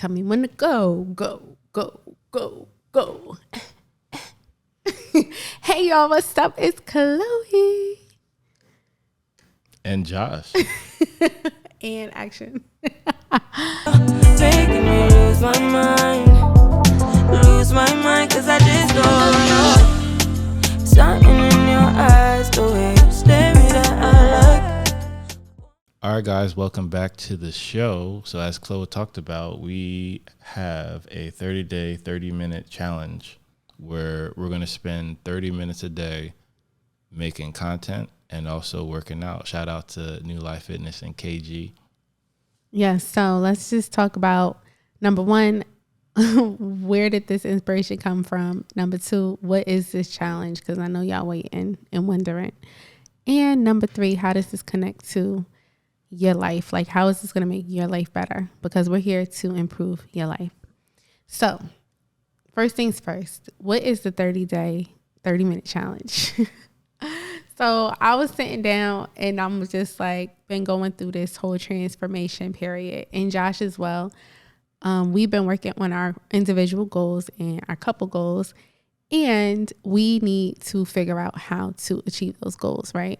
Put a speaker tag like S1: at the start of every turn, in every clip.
S1: tell me when to go. Hey, y'all, what's up? It's Chloe.
S2: And Josh.
S1: And action.
S3: Making me lose my mind, cause I just don't know. Something in your eyes, the way you stare at I look.
S2: All right, guys, welcome back to the show. So as Chloe talked about, we have a 30-day, 30-minute challenge where we're going to spend 30 minutes a day making content and also working out. Shout out to LYFE Fitness and KG.
S1: Yes, so let's just talk about, number one, where did this inspiration come from? Number two, what is this challenge? Because I know y'all waiting and wondering. And number three, how does this connect to your life? Like, how is this going to make your life better? Because we're here to improve your life. So first things first, what is the 30-day, 30-minute challenge? So I was sitting down and I'm just like, been going through this whole transformation period, and Josh as well. We've been working on our individual goals and our couple goals, and we need to figure out how to achieve those goals, right?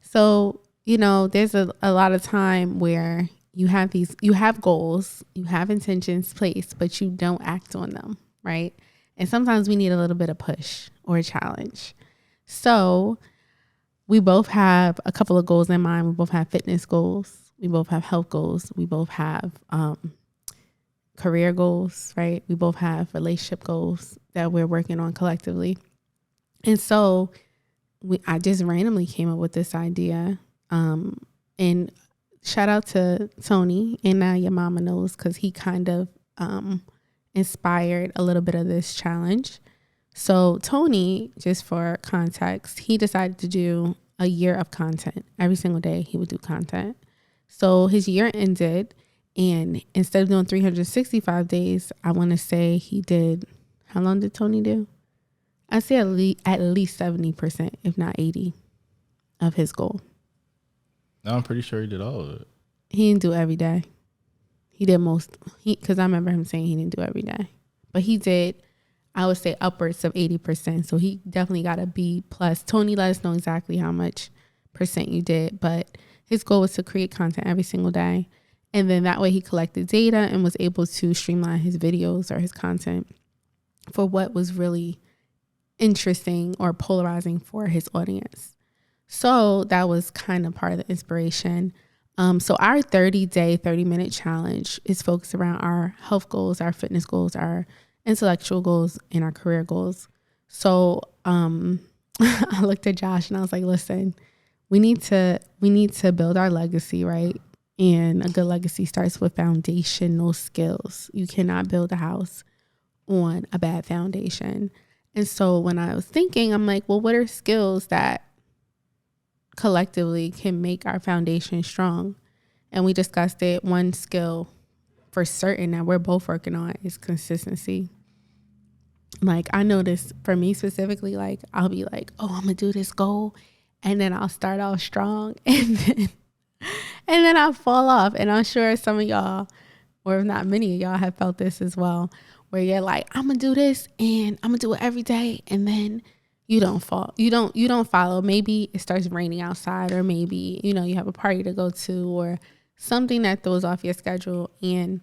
S1: So, you know, there's a lot of time where you have goals, you have intentions placed, but you don't act on them, right? And sometimes we need a little bit of push or a challenge. So we both have a couple of goals in mind. We both have fitness goals. We both have health goals. We both have career goals, right? We both have relationship goals that we're working on collectively. And so I just randomly came up with this idea. And shout out to Tony, and now your mama knows, because he kind of inspired a little bit of this challenge. So Tony, just for context, he decided to do a year of content. Every single day he would do content. So his year ended, and instead of doing 365 days, I want to say he did, how long did Tony do? I'd say at least 70%, if not 80%, of his goal.
S2: No, I'm pretty sure he did all of it.
S1: He didn't do every day. He did most, because I remember him saying he didn't do every day. But he did, I would say, upwards of 80%. So he definitely got a B plus. Tony let us know exactly how much percent you did, but his goal was to create content every single day. And then that way he collected data and was able to streamline his videos or his content for what was really interesting or polarizing for his audience. So that was kind of part of the inspiration. So our 30-day, 30-minute challenge is focused around our health goals, our fitness goals, our intellectual goals, and our career goals. So I looked at Josh and I was like, listen, we need to build our legacy, right? And a good legacy starts with foundational skills. You cannot build a house on a bad foundation. And so when I was thinking, I'm like, well, what are skills that collectively can make our foundation strong? And we discussed it. One skill for certain that we're both working on is consistency. Like, I noticed for me specifically, like, I'll be like, oh, I'm gonna do this goal, and then I'll start off strong, and then I'll fall off. And I'm sure some of y'all, or if not many of y'all, have felt this as well, where you're like, I'm gonna do this and I'm gonna do it every day, and then you don't follow. Maybe it starts raining outside, or maybe, you know, you have a party to go to or something that throws off your schedule, and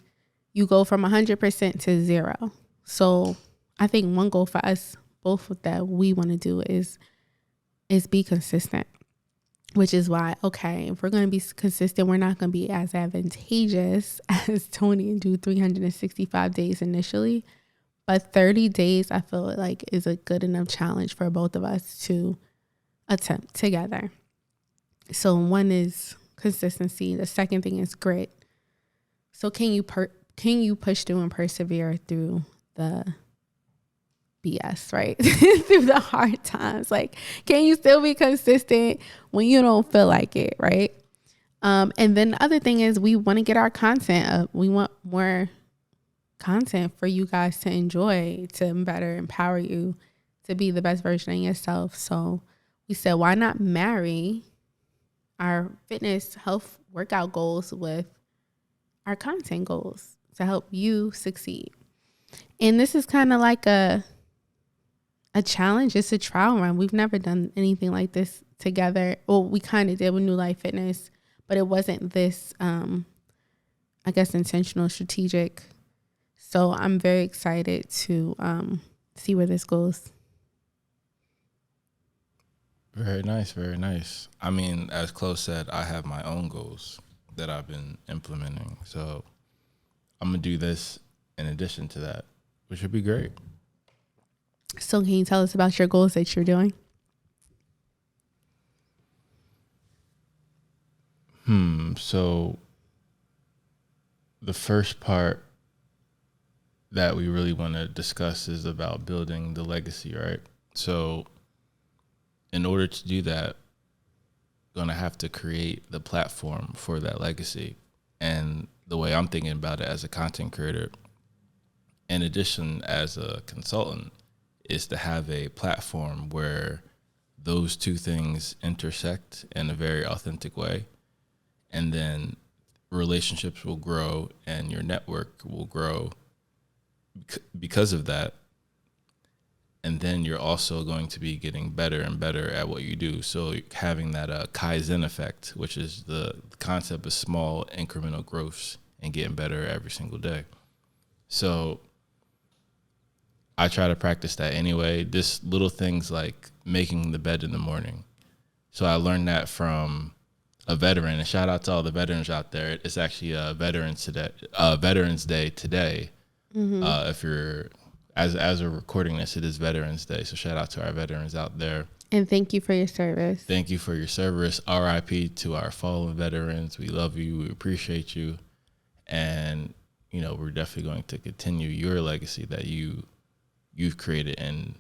S1: you go from 100% to 0. So I think one goal for us both that we want to do is be consistent, which is why, okay, if we're going to be consistent, we're not going to be as advantageous as Tony and do 365 days initially. But 30 days, I feel like, is a good enough challenge for both of us to attempt together. So one is consistency. The second thing is grit. So can you push through and persevere through the BS, right? Through the hard times? Like, can you still be consistent when you don't feel like it, right? And then the other thing is, we want to get our content up. We want more content for you guys to enjoy, to better empower you to be the best version of yourself. So we said, why not marry our fitness, health, workout goals with our content goals? to help you succeed. And this is kind of like a challenge. It's a trial run. We've never done anything like this together. Well, we kind of did with New Life Fitness, but it wasn't this, I guess, intentional, strategic. So I'm very excited to see where this goes.
S2: Very nice, very nice. I mean, as Clo said, I have my own goals that I've been implementing. So I'm going to do this in addition to that, which would be great.
S1: So can you tell us about your goals that you're doing?
S2: So the first part that we really want to discuss is about building the legacy, right? So in order to do that, going to have to create the platform for that legacy. And the way I'm thinking about it as a content creator, in addition as a consultant, is to have a platform where those two things intersect in a very authentic way. And then relationships will grow and your network will grow because of that. And then you're also going to be getting better and better at what you do. So having that Kaizen effect, which is the concept of small incremental growths and getting better every single day. So I try to practice that anyway. Just little things like making the bed in the morning. So I learned that from a veteran, and shout out to all the veterans out there. It's actually a Veterans Day today. Mm-hmm. If you're as we're recording this, it is Veterans Day. So shout out to our veterans out there.
S1: And thank you for your service.
S2: Thank you for your service. RIP to our fallen veterans. We love you. We appreciate you. And, you know, we're definitely going to continue your legacy that you've created and,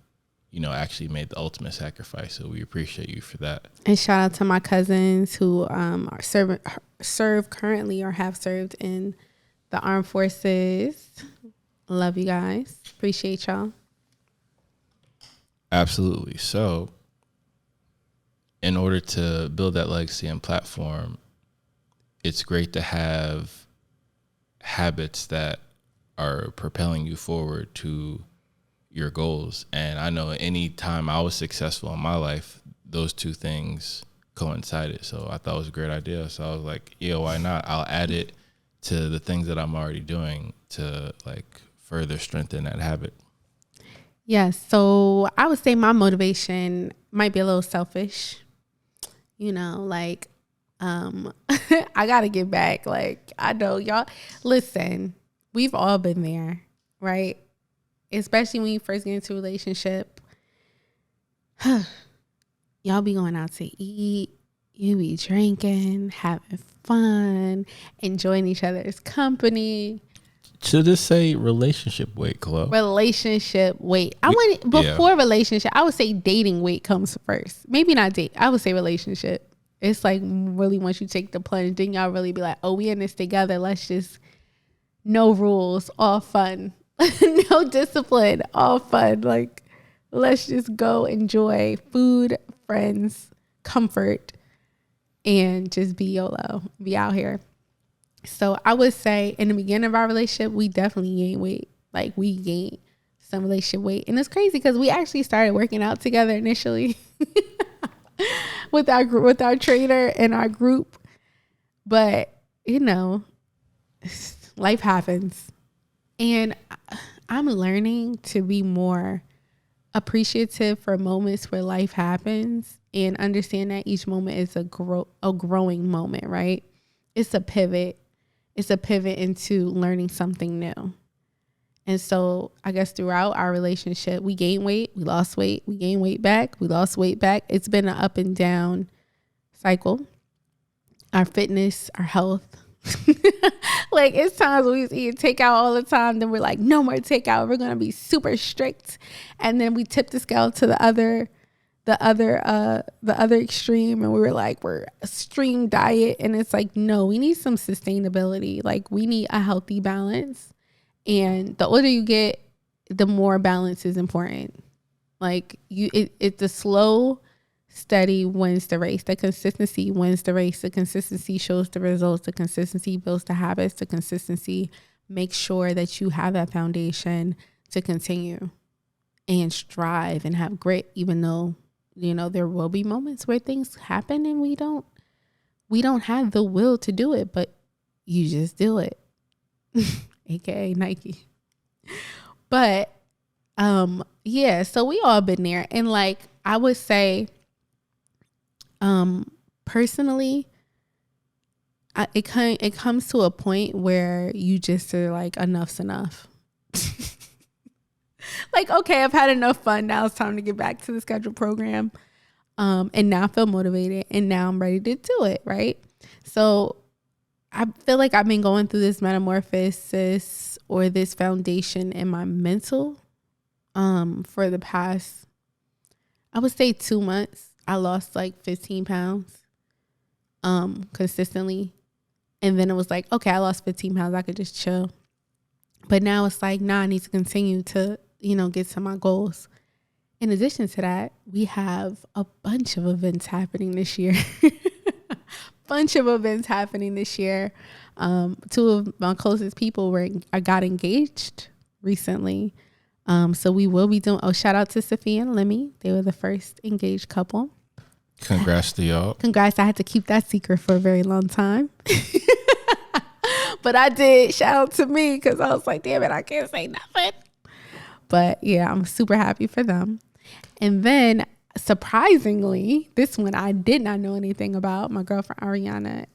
S2: you know, actually made the ultimate sacrifice. So we appreciate you for that.
S1: And shout out to my cousins who serve currently or have served in the armed forces. Love you guys. Appreciate y'all.
S2: Absolutely. So in order to build that legacy and platform, it's great to have habits that are propelling you forward to your goals. And I know any time I was successful in my life, those two things coincided. So I thought it was a great idea. So I was like, yeah, why not? I'll add it to the things that I'm already doing to like further strengthen that habit.
S1: Yes. So I would say my motivation might be a little selfish. You know, like, I got to get back. Like, I know y'all, listen, we've all been there, right? Especially when you first get into a relationship. Y'all be going out to eat. You be drinking, having fun, enjoying each other's company.
S2: Should this say relationship weight, Clo?
S1: Relationship weight. Before relationship, I would say dating weight comes first. Maybe not date. I would say relationship. It's like really once you take the plunge, then y'all really be like, oh, we in this together. Let's just, no rules, all fun. No discipline, all fun. Like, let's just go enjoy food, friends, comfort, and just be YOLO, be out here. So I would say in the beginning of our relationship, we definitely gained weight. Like, we gained some relationship weight. And it's crazy because we actually started working out together initially with our trainer and our group. But, you know, life happens. And I'm learning to be more appreciative for moments where life happens and understand that each moment is a growing moment, right? It's a pivot. It's a pivot into learning something new. And so I guess throughout our relationship, we gained weight, we lost weight, we gained weight back, we lost weight back. It's been an up and down cycle. Our fitness, our health. Like, it's times we eat takeout all the time. Then we're like, no more takeout. We're going to be super strict. And then we tip the scale to the other extreme. And we were like, we're a extreme diet. And it's like, no, we need some sustainability. Like, we need a healthy balance. And the older you get, the more balance is important. Like, it's the slow, steady wins the race. The consistency wins the race. The consistency shows the results. The consistency builds the habits. The consistency make sure that you have that foundation to continue and strive and have grit, even though, you know, there will be moments where things happen and we don't have the will to do it, but you just do it. AKA Nike. But yeah, so we all been there. And like I would say, personally, it comes to a point where you just are like, enough's enough. Like, okay, I've had enough fun. Now it's time to get back to the scheduled program. And now I feel motivated and now I'm ready to do it. Right. So I feel like I've been going through this metamorphosis or this foundation in my mental, for the past, I would say 2 months. I lost like 15 pounds, consistently. And then it was like, okay, I lost 15 pounds. I could just chill. But now it's like, nah, I need to continue to, you know, get to my goals. In addition to that, we have a bunch of events happening this year. Two of my closest people I got engaged recently. So we will be doing, shout out to Sophia and Lemmy. They were the first engaged couple.
S2: Congrats to y'all.
S1: Congrats. I had to keep that secret for a very long time. But I did. Shout out to me because I was like, damn it, I can't say nothing. But yeah, I'm super happy for them. And then surprisingly, this one I did not know anything about. My girlfriend Ariana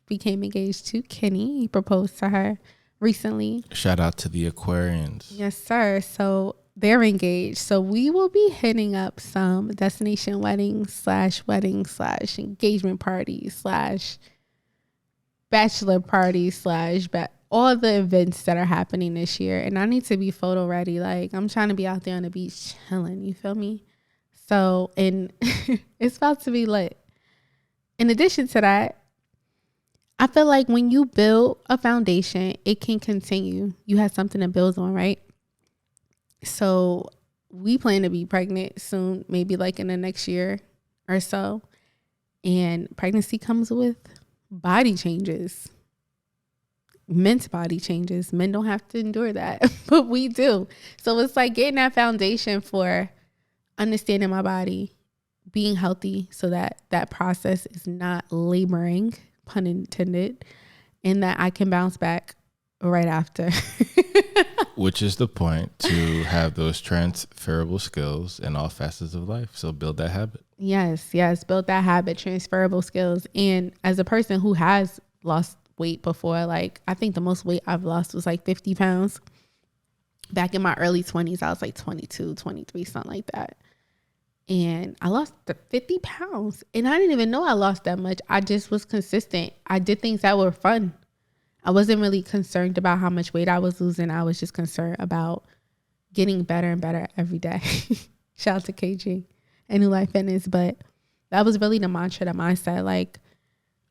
S1: became engaged to Kenny. He proposed to her recently. Shout out to the Aquarians. Yes, sir. So they're engaged. So we will be hitting up some destination weddings / engagement parties / bachelor parties / all the events that are happening this year. And I need to be photo ready. Like, I'm trying to be out there on the beach chilling. You feel me? So, and it's about to be lit. In addition to that, I feel like when you build a foundation, it can continue. You have something to build on, right? So we plan to be pregnant soon, maybe like in the next year or so. And pregnancy comes with body changes. Men's body changes. Men don't have to endure that, but we do. So it's like getting that foundation for understanding my body, being healthy so that that process is not laboring, pun intended, and that I can bounce back right after. Which is the point, to have those transferable skills in all facets of life. So build that habit. Yes, build that habit, transferable skills. And as a person who has lost weight before, like I think the most weight I've lost was like 50 pounds. Back in my early 20s, I was like 22, 23, something like that. And I lost the 50 pounds. And I didn't even know I lost that much. I just was consistent. I did things that were fun. I wasn't really concerned about how much weight I was losing. I was just concerned about getting better and better every day. Shout out to KG and LYFE Fitness. But that was really the mantra, the mindset. Like,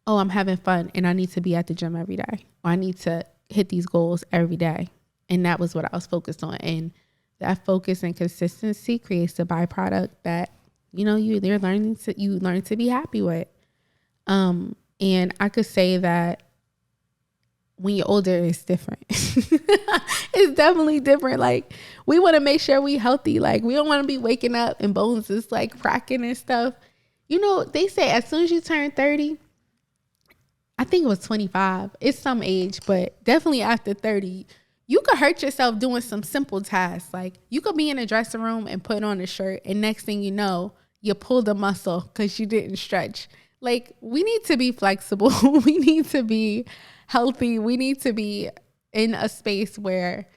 S1: oh, I'm having fun and I need to be at the gym every day. Or I need to hit these goals every day. And that was what I was focused on. And that focus and consistency creates a byproduct that, you know, you learn to be happy with. And I could say that when you're older, it's different. It's definitely different. Like, we want to make sure we healthy. Like, we don't want to be waking up and bones is like cracking and stuff. You know, they say as soon as you turn 30, I think it was 25. It's some age, but definitely after 30, you could hurt yourself doing some simple tasks. Like, you could be in a dressing room and put on a shirt, and next thing you know, you pulled a muscle because you didn't stretch. Like, we need to be flexible. We need to be healthy. We need to be in a space where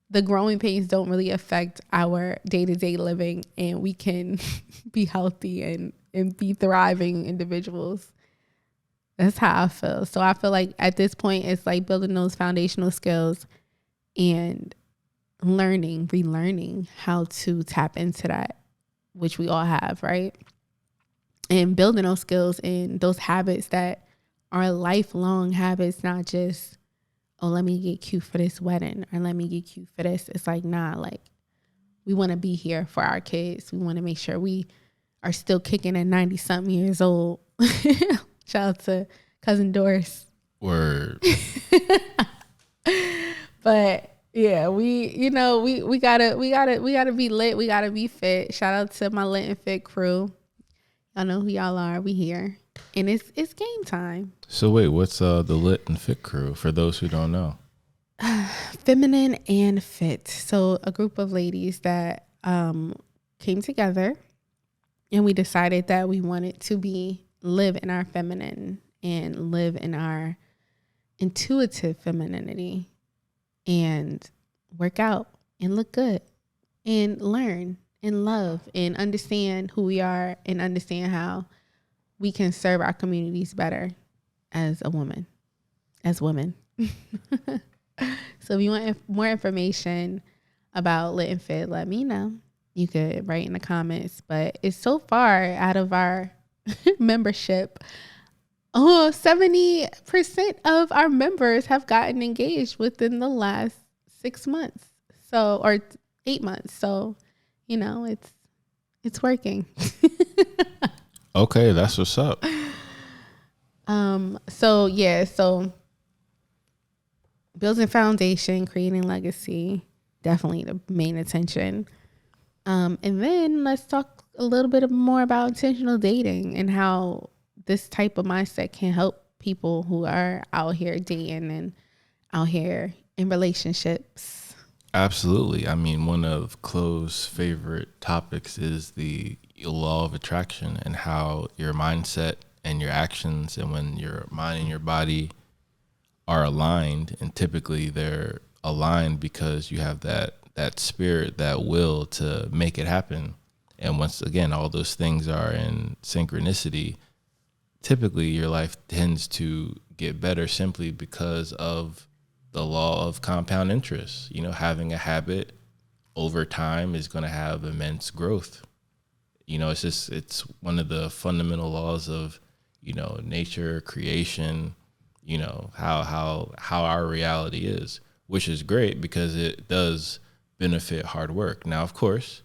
S1: the growing pains don't really affect our day-to-day living, and we can be healthy and be thriving individuals. That's how I feel. So I feel like at this point, it's like building those foundational skills and relearning how to tap into that, which we all have, right? And building those skills and those habits that are lifelong habits, not just, oh, let me get cute for this wedding or let me get cute for this. It's like, nah, like, we want to be here for our kids. We want to make sure we are still kicking at 90-something years old. Shout out to Cousin Doris. Word. But yeah, we gotta be lit. We gotta be fit. Shout out to my lit and fit crew. Y'all know who y'all are. We here, and it's game time.
S2: So wait, what's the lit and fit crew for those who don't know?
S1: Feminine and fit. So a group of ladies that came together, and we decided that we wanted to live in our feminine and live in our intuitive femininity and work out and look good and learn and love and understand who we are and understand how we can serve our communities better as women. So if you want more information about Lit and Fit, let me know. You could write in the comments. But it's so far out of our membership. 70% of our members have gotten engaged within the last 6 months. So, or 8 months. So, it's working.
S2: Okay, that's what's up.
S1: So building foundation, creating legacy, definitely the main attention. And then let's talk a little bit more about intentional dating and how this type of mindset can help people who are out here dating and out here in relationships.
S2: Absolutely. I mean, one of Chloe's favorite topics is the law of attraction and how your mindset and your actions, and when your mind and your body are aligned, and typically they're aligned because you have that spirit, that will to make it happen. And once again, all those things are in synchronicity, typically your life tends to get better simply because of the law of compound interest. Having a habit over time is going to have immense growth. It's one of the fundamental laws of, nature, creation, how our reality is, which is great because it does benefit hard work. Now, of course,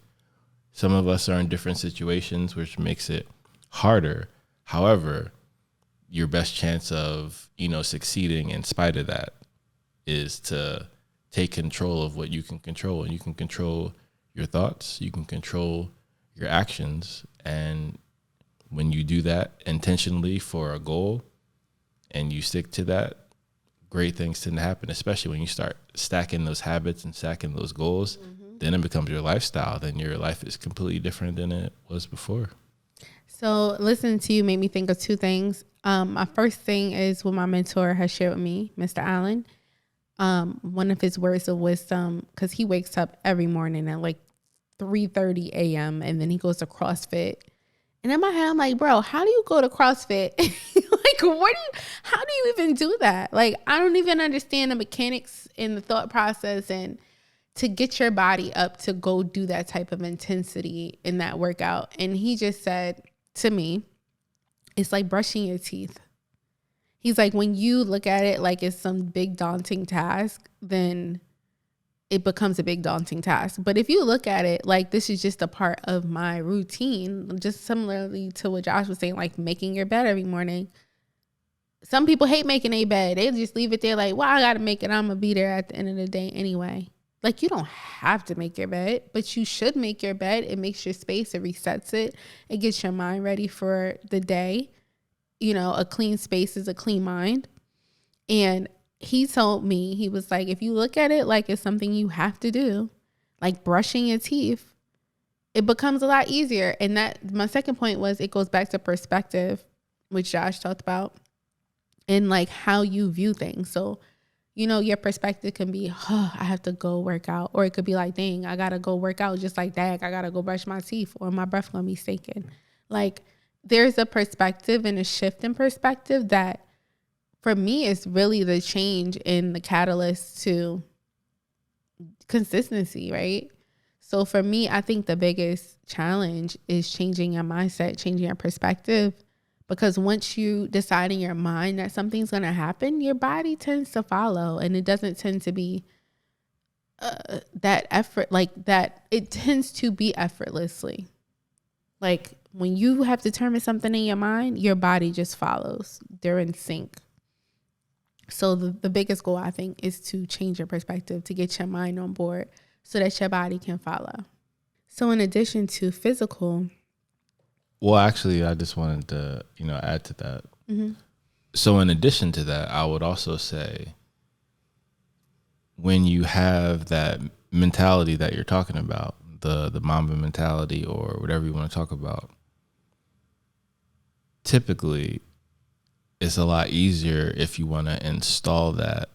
S2: some of us are in different situations, which makes it harder. However, your best chance of, succeeding in spite of that is to take control of what you can control. And you can control your thoughts, you can control your actions. And when you do that intentionally for a goal and you stick to that, great things tend to happen, especially when you start stacking those habits and stacking those goals. Mm-hmm. Then it becomes your lifestyle. Then your life is completely different than it was before.
S1: So listening to you made me think of two things. My first thing is what my mentor has shared with me, Mr. Allen. One of his words of wisdom, because he wakes up every morning at like 3:30 a.m. and then he goes to CrossFit. And in my head, I'm like, bro, how do you go to CrossFit? How do you even do that? Like, I don't even understand the mechanics and the thought process and to get your body up to go do that type of intensity in that workout. And he just said to me, it's like brushing your teeth. He's like, when you look at it like it's some big daunting task, then it becomes a big daunting task. But if you look at it like this is just a part of my routine, just similarly to what Josh was saying, like making your bed every morning. Some people hate making a bed. They just leave it there like, well, I got to make it. I'm going to be there at the end of the day anyway. Like, you don't have to make your bed, but you should make your bed. It makes your space. It resets it. It gets your mind ready for the day. A clean space is a clean mind. And he told me, he was like, if you look at it like it's something you have to do, like brushing your teeth, it becomes a lot easier. And that, my second point was, it goes back to perspective, which Josh talked about, and like how you view things. So, your perspective can be, I have to go work out. Or it could be like, dang, I got to go work out just like that. I got to go brush my teeth or my breath going to be stinking. Like, there's a perspective and a shift in perspective that for me is really the change in the catalyst to consistency, right? So for me, I think the biggest challenge is changing your mindset, changing your perspective. Because once you decide in your mind that something's going to happen, your body tends to follow. And it doesn't tend to be that effort, like that. It tends to be effortlessly. Like when you have determined something in your mind, your body just follows. They're in sync. So the biggest goal, I think, is to change your perspective, to get your mind on board so that your body can follow. So in addition to physical.
S2: Well, actually, I just wanted to, add to that. Mm-hmm. So in addition to that, I would also say when you have that mentality that you're talking about, the Mamba mentality or whatever you want to talk about, typically it's a lot easier if you want to install that,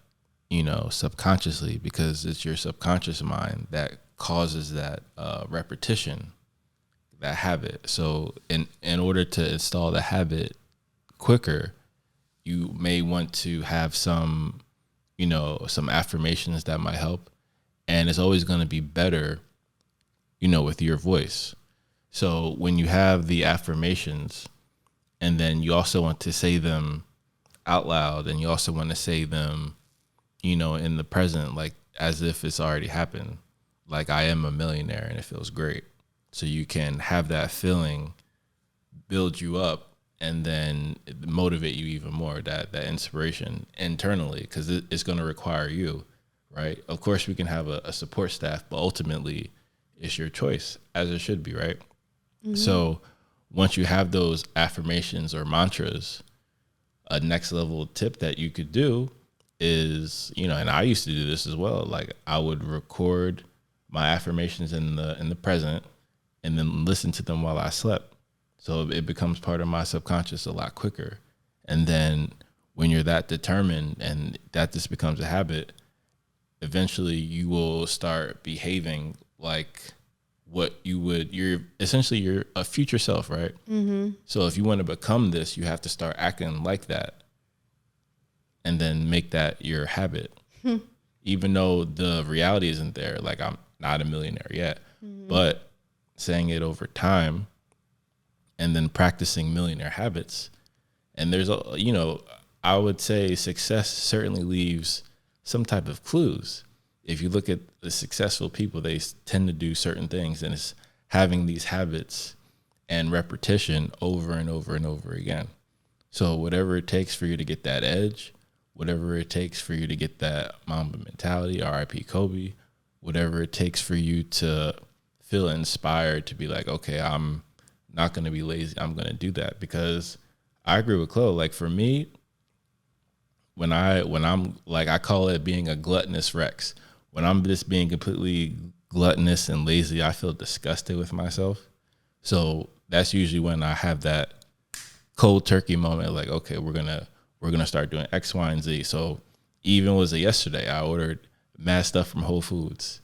S2: subconsciously, because it's your subconscious mind that causes that repetition, that habit. So in order to install the habit quicker, you may want to have some affirmations that might help. And it's always going to be better, with your voice. So when you have the affirmations and then you also want to say them out loud and you also want to say them, in the present, like as if it's already happened, like I am a millionaire and it feels great. So you can have that feeling build you up and then motivate you even more, that inspiration internally, because it's going to require you, right? Of course, we can have a support staff, but ultimately it's your choice, as it should be, right? Mm-hmm. So once you have those affirmations or mantras, a next level tip that you could do is, and I used to do this as well. Like I would record my affirmations in the present and then listen to them while I slept. So it becomes part of my subconscious a lot quicker. And then when you're that determined and that just becomes a habit, eventually you will start behaving like what you're a future self, right? Mm-hmm. So if you want to become this, you have to start acting like that and then make that your habit. Even though the reality isn't there, like I'm not a millionaire yet, but saying it over time and then practicing millionaire habits. And there's I would say success certainly leaves some type of clues. If you look at the successful people, they tend to do certain things, and it's having these habits and repetition over and over and over again. So whatever it takes for you to get that edge, whatever it takes for you to get that Mamba mentality, R.I.P. Kobe, whatever it takes for you to feel inspired to be like, okay, I'm not going to be lazy. I'm going to do that. Because I agree with Clo. Like for me, when I'm like, I call it being a gluttonous Rex. When I'm just being completely gluttonous and lazy, I feel disgusted with myself. So that's usually when I have that cold turkey moment. Like, okay, we're gonna start doing X, Y, and Z. So even was it yesterday? I ordered mad stuff from Whole Foods,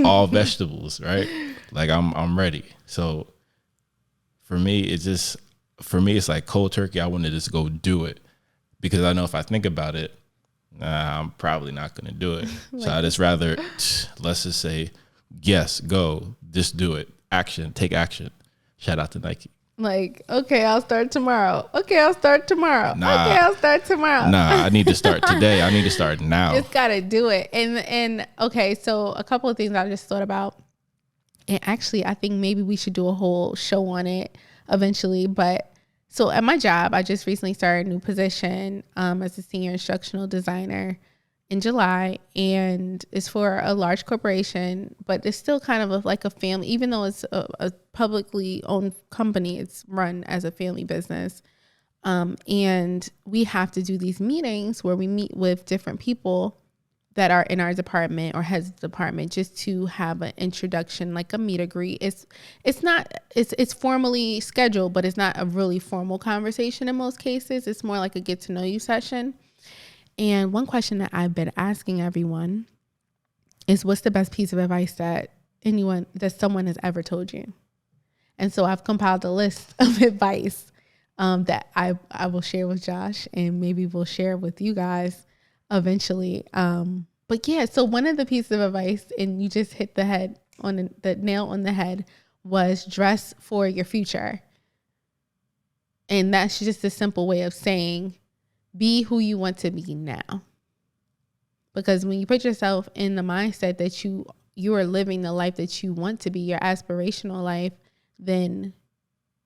S2: all vegetables, right? Like I'm ready. So for me, it's like cold turkey. I want to just go do it because I know if I think about it, I'm probably not going to do it. So I just rather, let's just say, yes, go, just do it. Action, take action. Shout out to Nike.
S1: Like, okay, I'll start tomorrow. Okay, I'll start tomorrow.
S2: Nah,
S1: okay, I'll start tomorrow.
S2: Nah, I need to start today. I need to start now.
S1: Just got to do it. And okay, so a couple of things I just thought about. And actually, I think maybe we should do a whole show on it eventually. But so at my job, I just recently started a new position as a senior instructional designer in July. And it's for a large corporation, but it's still kind of like a family. Even though it's a publicly owned company, it's run as a family business. And we have to do these meetings where we meet with different people that are in our department or heads of the department just to have an introduction, like a meet and greet. It's formally scheduled, but it's not a really formal conversation in most cases. It's more like a get to know you session. And one question that I've been asking everyone is, what's the best piece of advice that someone has ever told you? And so I've compiled a list of advice that I will share with Josh, and maybe we'll share with you guys eventually. But yeah, so one of the pieces of advice, and you just hit the nail on the head, was dress for your future. And that's just a simple way of saying, be who you want to be now. Because when you put yourself in the mindset that you are living the life that you want to be, your aspirational life, then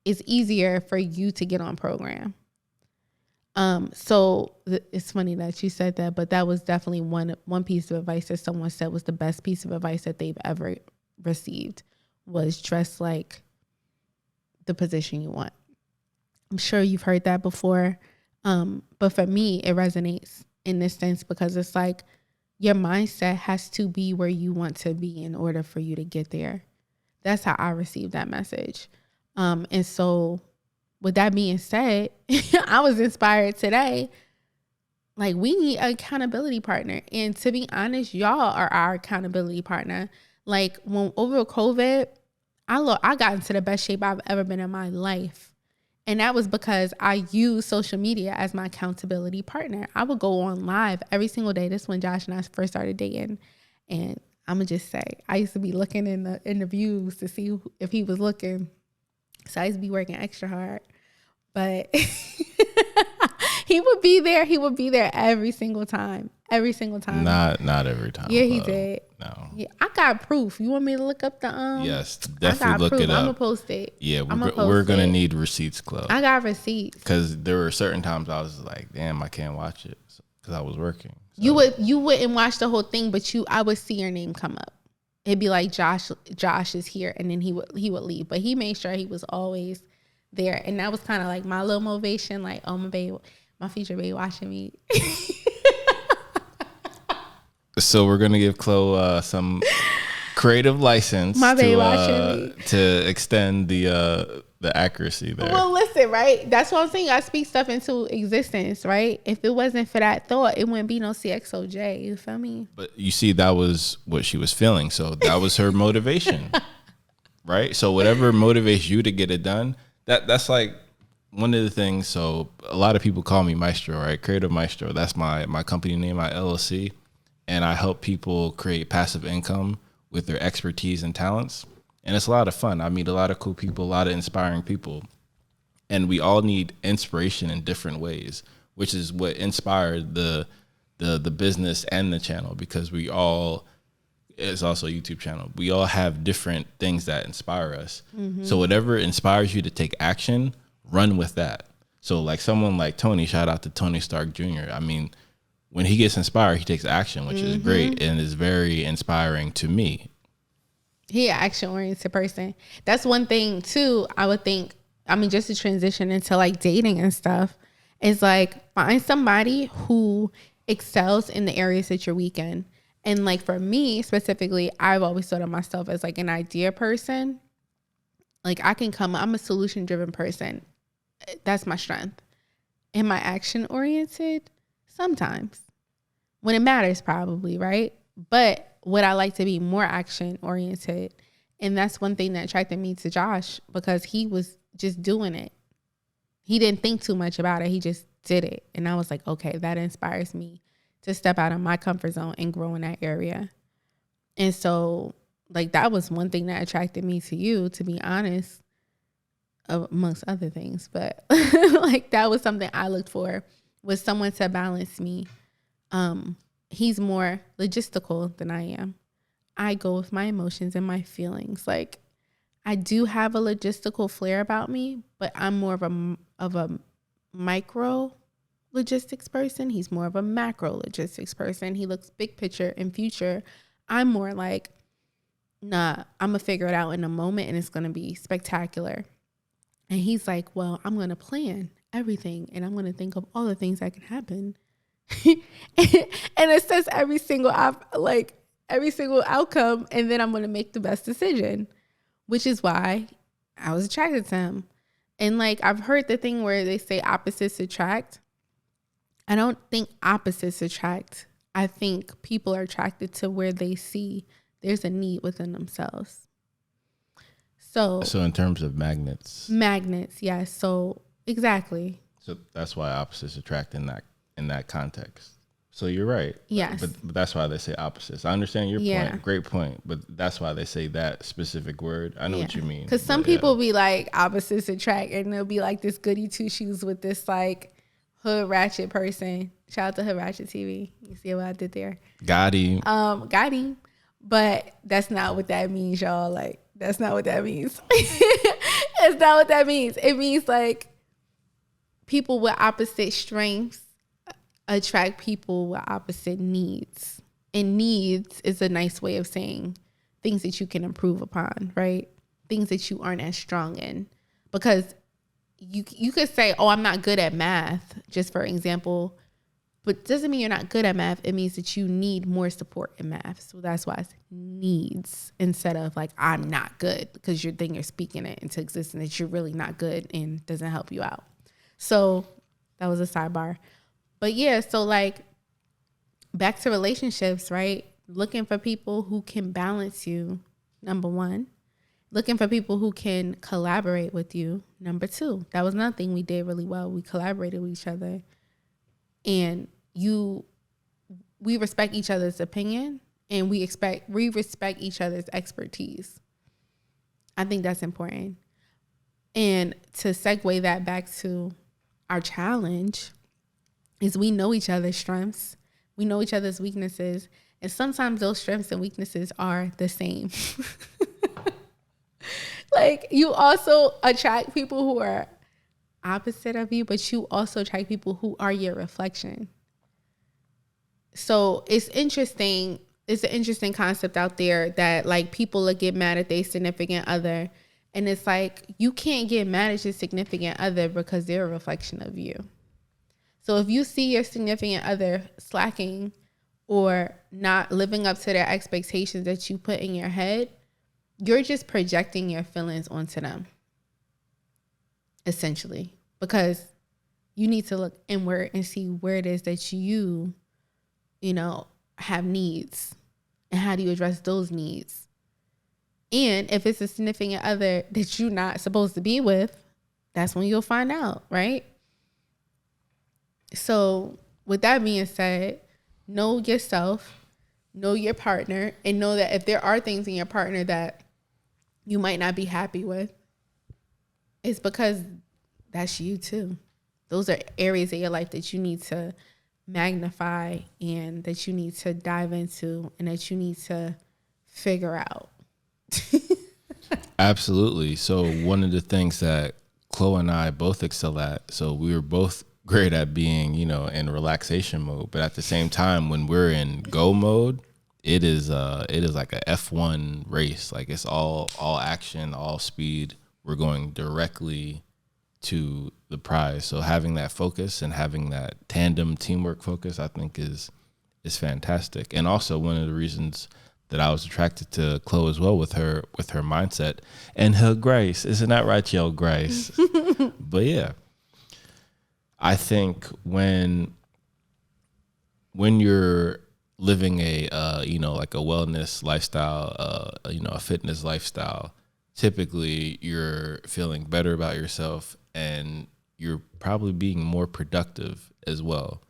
S1: it's easier for you to get on program. So it's funny that you said that, but that was definitely one piece of advice that someone said was the best piece of advice that they've ever received, was dress like the position you want. I'm sure you've heard that before. But for me, it resonates in this sense because it's like your mindset has to be where you want to be in order for you to get there. That's how I received that message. And so with that being said, I was inspired today. Like, we need an accountability partner. And to be honest, y'all are our accountability partner. Like, when over COVID, I got into the best shape I've ever been in my life. And that was because I used social media as my accountability partner. I would go on live every single day. This is when Josh and I first started dating. And I'm going to just say, I used to be looking in the views to see if he was looking. So I used to be working extra hard. But he would be there. He would be there every single time. Every single time.
S2: Not every time.
S1: Yeah, he did.
S2: No.
S1: Yeah, I got proof. You want me to look up the
S2: Yes, definitely look
S1: proof.
S2: it up.
S1: I'm gonna post it.
S2: Yeah, we're gonna need receipts, Clo.
S1: I got receipts.
S2: Because there were certain times I was like, damn, I can't watch it because I was working. So.
S1: You wouldn't watch the whole thing, but I would see your name come up. It'd be like Josh is here, and then he would leave. But he made sure he was always there, and that was kind of like my little motivation. Like, oh, my future baby watching me.
S2: So we're gonna give Clo some creative license to extend the accuracy there.
S1: Well, listen, right? That's what I'm saying. I speak stuff into existence, right? If it wasn't for that thought, it wouldn't be no CXOJ. You feel me?
S2: But you see, that was what she was feeling. So that was her motivation, right? So whatever motivates you to get it done, that's like one of the things. So a lot of people call me Maestro, right? Creative Maestro. That's my company name, my LLC. And I help people create passive income with their expertise and talents. And it's a lot of fun. I meet a lot of cool people, a lot of inspiring people. And we all need inspiration in different ways, which is what inspired the business and the channel, because it's also a YouTube channel. We all have different things that inspire us. Mm-hmm. So whatever inspires you to take action, run with that. So like someone like Tony, shout out to Tony Stark Jr. I mean, when he gets inspired, he takes action, which is great and is very inspiring to me.
S1: He an action-oriented person. That's one thing, too, I would think. I mean, just to transition into, like, dating and stuff, is, like, find somebody who excels in the areas that you're weak in. And, like, for me, specifically, I've always thought of myself as, like, an idea person. Like, I'm a solution-driven person. That's my strength. Am I action-oriented? Sometimes. When it matters, probably, right? But would I like to be more action oriented? And that's one thing that attracted me to Josh, because he was just doing it. He didn't think too much about it. He just did it. And I was like, okay, that inspires me to step out of my comfort zone and grow in that area. And so, like, that was one thing that attracted me to you, to be honest, amongst other things. But like, that was something I looked for, was someone to balance me. He's more logistical than I am. I go with my emotions and my feelings. Like, I do have a logistical flair about me, but I'm more of a micro logistics person. He's more of a macro logistics person. He looks big picture and future. I'm more like, nah, I'm gonna figure it out in a moment and it's gonna be spectacular. And he's like, well, I'm gonna plan everything and I'm gonna think of all the things that can happen. And it says every single outcome, and then I'm going to make the best decision, which is why I was attracted to him. And like, I've heard the thing where they say opposites attract. I don't think opposites attract. I think people are attracted to where they see there's a need within themselves. So
S2: in terms of magnets,
S1: yes. So exactly.
S2: So that's why opposites attract in that context. So you're right.
S1: Yes.
S2: But that's why they say opposites. I understand your point. Great point. But that's why they say that specific word. I know what you mean.
S1: Because some people be like, opposites attract, and they'll be like this goody two shoes with this like hood ratchet person. Shout out to Hood Ratchet TV. You see what I did there?
S2: Got him.
S1: Got him. But that's not what that means, y'all. Like, that's not what that means. It's not what that means. It means like, people with opposite strengths attract people with opposite needs. And needs is a nice way of saying things that you can improve upon, right? Things that you aren't as strong in. Because you could say, oh, I'm not good at math, just for example, but doesn't mean you're not good at math. It means that you need more support in math. So that's why it's needs instead of like, I'm not good, because you're speaking it into existence that you're really not good and doesn't help you out. So that was a sidebar. But yeah, so like back to relationships, right? Looking for people who can balance you, number one. Looking for people who can collaborate with you, number two. That was another thing we did really well. We collaborated with each other. And we respect each other's opinion, and we respect each other's expertise. I think that's important. And to segue that back to our challenge is we know each other's strengths. We know each other's weaknesses. And sometimes those strengths and weaknesses are the same. Like, you also attract people who are opposite of you, but you also attract people who are your reflection. So it's interesting. It's an interesting concept out there that like people will get mad at their significant other. And it's like, you can't get mad at your significant other because they're a reflection of you. So if you see your significant other slacking or not living up to their expectations that you put in your head, you're just projecting your feelings onto them. Essentially, because you need to look inward and see where it is that you have needs and how do you address those needs. And if it's a significant other that you're not supposed to be with, that's when you'll find out, right? So with that being said, know yourself, know your partner, and know that if there are things in your partner that you might not be happy with, it's because that's you too. Those are areas of your life that you need to magnify and that you need to dive into and that you need to figure out.
S2: Absolutely. So one of the things that Clo and I both excel at, so we were both great at being, in relaxation mode, but at the same time, when we're in go mode, it is like a F1 race. Like it's all action, all speed. We're going directly to the prize. So having that focus and having that tandem teamwork focus, I think is fantastic. And also one of the reasons that I was attracted to Clo as well with her mindset and her grace. Isn't that right, yo, Grace? But yeah, I think when you're living a like a wellness lifestyle, a fitness lifestyle, typically you're feeling better about yourself and you're probably being more productive as well.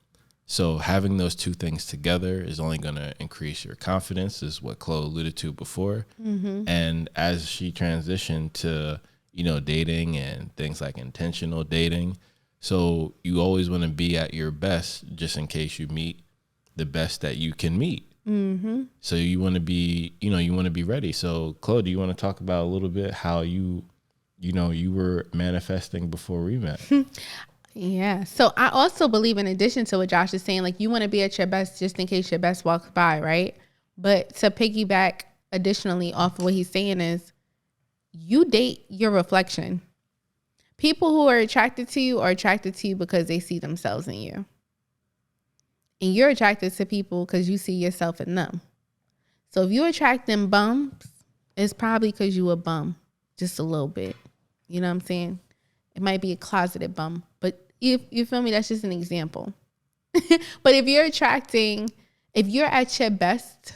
S2: So having those two things together is only going to increase your confidence, is what Clo alluded to before. Mm-hmm. And as she transitioned to, dating and things like intentional dating, so you always want to be at your best just in case you meet the best that you can meet. Mm-hmm. So you want to be, you want to be ready. So Clo, do you want to talk about a little bit how you were manifesting before we met?
S1: Yeah. So I also believe, in addition to what Josh is saying, like you want to be at your best just in case your best walks by, right? But to piggyback additionally off of what he's saying is you date your reflection. People who are attracted to you because they see themselves in you. And you're attracted to people because you see yourself in them. So if you attract them bums, it's probably because you a bum, just a little bit. You know what I'm saying? It might be a closeted bum, but you feel me? That's just an example. But if you're at your best,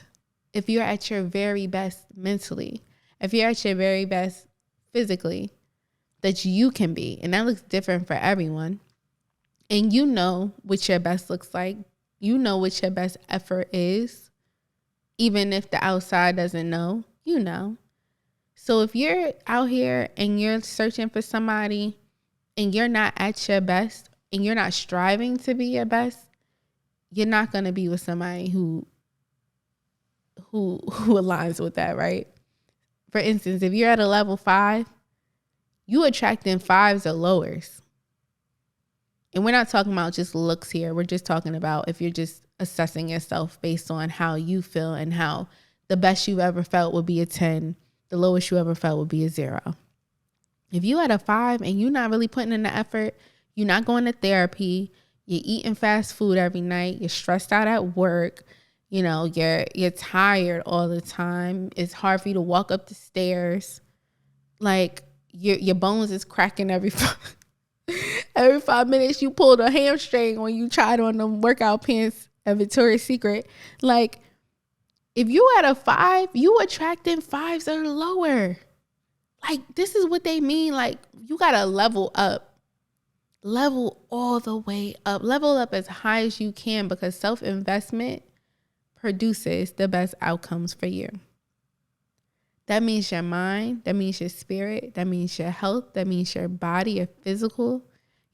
S1: if you're at your very best mentally, if you're at your very best physically, that you can be, and that looks different for everyone, and you know what your best looks like, you know what your best effort is, even if the outside doesn't know, you know. So if you're out here and you're searching for somebody and you're not at your best and you're not striving to be your best, you're not going to be with somebody who aligns with that, right? For instance, if you're at a level 5, you attracting 5s or lowers. and we're not talking about just looks here. We're just talking about if you're just assessing yourself based on how you feel and how the best you've ever felt would be a 10. The lowest you ever felt would be a 0. If you at a 5 and you're not really putting in the effort, you're not going to therapy, you're eating fast food every night, you're stressed out at work, you know, you're tired all the time. It's hard for you to walk up the stairs. Like your bones is cracking every 5 minutes. You pulled a hamstring when you tried on them workout pants at Victoria's Secret. Like if you at a 5, you attracting 5s that are lower. Like this is what they mean. Like you gotta level up. Level all the way up. Level up as high as you can, because self-investment produces the best outcomes for you. That means your mind. That means your spirit. That means your health. That means your body, your physical.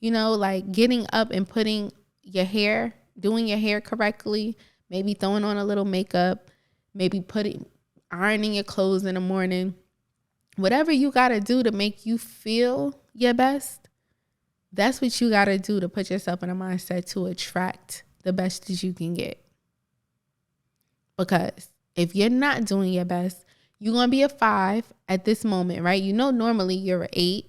S1: You know, like getting up and putting your hair, doing your hair correctly, maybe throwing on a little makeup, maybe ironing your clothes in the morning. Whatever you got to do to make you feel your best, that's what you got to do to put yourself in a mindset to attract the best that you can get. Because if you're not doing your best, you're going to be a 5 at this moment, right? You know, normally you're an 8,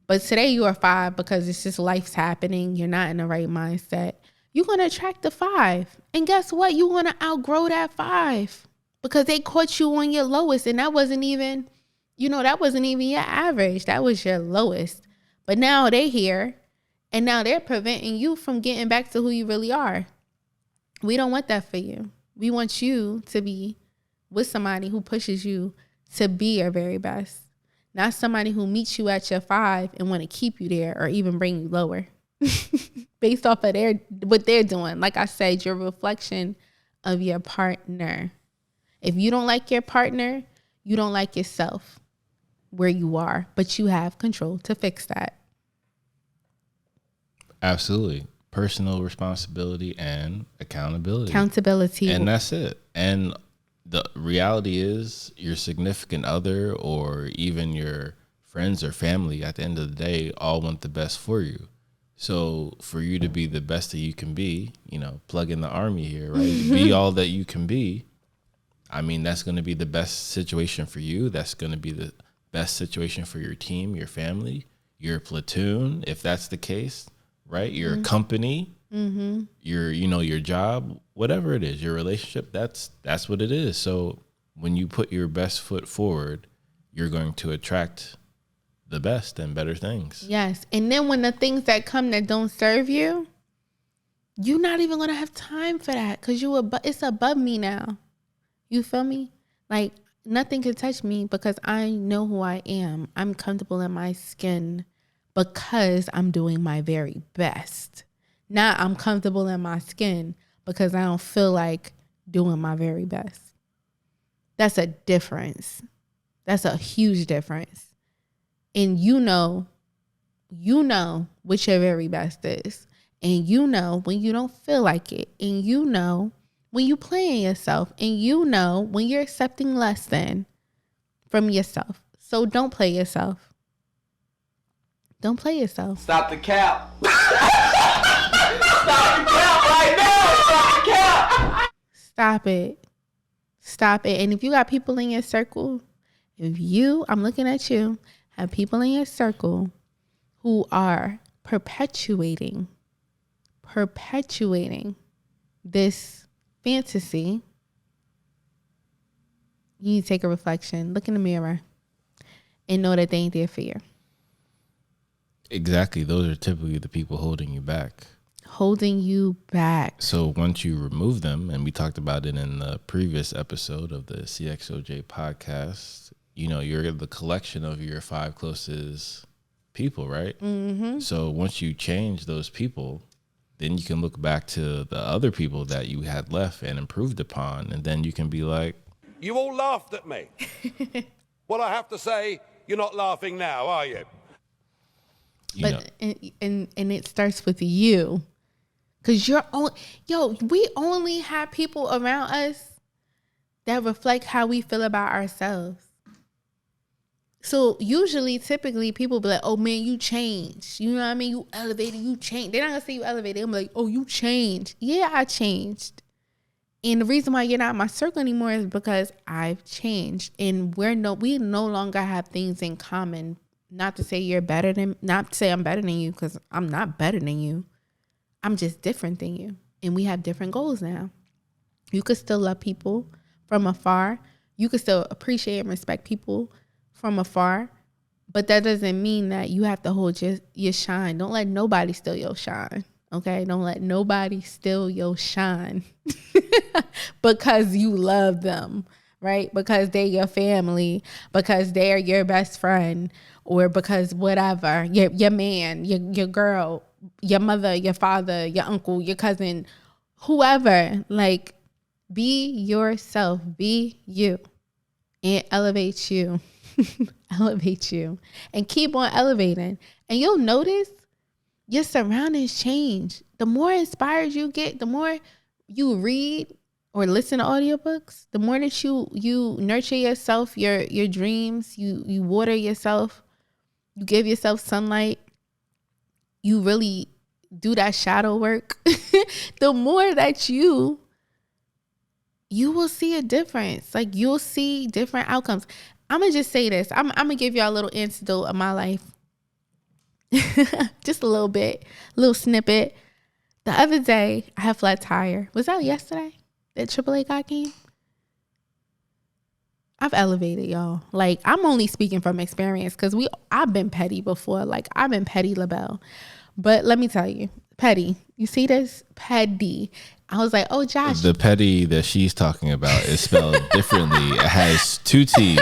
S1: but today you're a 5 because it's just life's happening. You're not in the right mindset. You're going to attract the 5. And guess what? You're going to outgrow that 5 because they caught you on your lowest. And that wasn't even, you know, that wasn't even your average. That was your lowest. But now they're here, and now they're preventing you from getting back to who you really are. We don't want that for you. We want you to be with somebody who pushes you to be your very best, not somebody who meets you at your 5 and want to keep you there or even bring you lower based off of what they're doing. Like I said, you're a reflection of your partner. If you don't like your partner, you don't like yourself where you are, but you have control to fix that.
S2: Absolutely. Personal responsibility and accountability. And that's it. And the reality is your significant other or even your friends or family at the end of the day all want the best for you. So for you to be the best that you can be, you know, plug in the army here, right? Be all that you can be. I mean, that's going to be the best situation for you. That's going to be the best situation for your team, your family, your platoon, if that's the case, right? Your company, your job, whatever it is, your relationship, that's what it is. So when you put your best foot forward, you're going to attract the best and better things.
S1: Yes. And then when the things that come that don't serve you, you're not even going to have time for that because it's above me now. You feel me? Like nothing can touch me because I know who I am. I'm comfortable in my skin because I'm doing my very best. Now I'm comfortable in my skin because I don't feel like doing my very best. That's a difference. That's a huge difference. And you know what your very best is. And you know when you don't feel like it. And you know when you playing yourself. And you know when you're accepting less than from yourself. So don't play yourself. Don't play yourself.
S4: Stop the cap. Stop the cap right now. Stop the cap.
S1: Stop it. Stop it. And if you got people in your circle, I'm looking at you, have people in your circle who are perpetuating this fantasy, you need to take a reflection, look in the mirror, and know that they ain't there for you.
S2: Exactly. Those are typically the people holding you back. So once you remove them, and we talked about it in the previous episode of the CXOJ podcast, you know, you're the collection of your 5 closest people, right? Mm-hmm. So once you change those people, then you can look back to the other people that you had left and improved upon. And then you can be like,
S5: you all laughed at me. Well, I have to say, you're not laughing now, are you?
S1: And it starts with you. Because we only have people around us that reflect how we feel about ourselves. So usually, typically, people be like, oh man, you changed. You know what I mean? You elevated, you changed. They're not gonna say you elevated. I'm like, oh, you changed. Yeah, I changed. And the reason why you're not in my circle anymore is because I've changed. And we no longer have things in common. Not to say not to say I'm better than you, because I'm not better than you. I'm just different than you. And we have different goals now. You could still love people from afar. You could still appreciate and respect people from afar. But that doesn't mean that you have to hold your shine. Don't let nobody steal your shine. Okay? Don't let nobody steal your shine because you love them, right? Because they're your family, because they're your best friend, or because whatever, your man, your girl, your mother, your father, your uncle, your cousin, whoever. Like, be yourself, be you, and elevate you. Elevate you and keep on elevating. And you'll notice your surroundings change. The more inspired you get, the more you read or listen to audiobooks, the more that you nurture yourself, your dreams, you water yourself, you give yourself sunlight, you really do that shadow work, the more that you will see a difference. Like, you'll see different outcomes. I'm going to just say this. I'm going to give y'all a little antidote of my life. Just a little bit, a little snippet. The other day, I had flat tire. Was that yesterday that AAA guy came? I've elevated, y'all. Like, I'm only speaking from experience because I've been petty before. Like, I've been petty LaBelle. But let me tell you, petty. You see this? Petty. I was like, oh, Josh.
S2: The petty that she's talking about is spelled differently. It has 2 T's.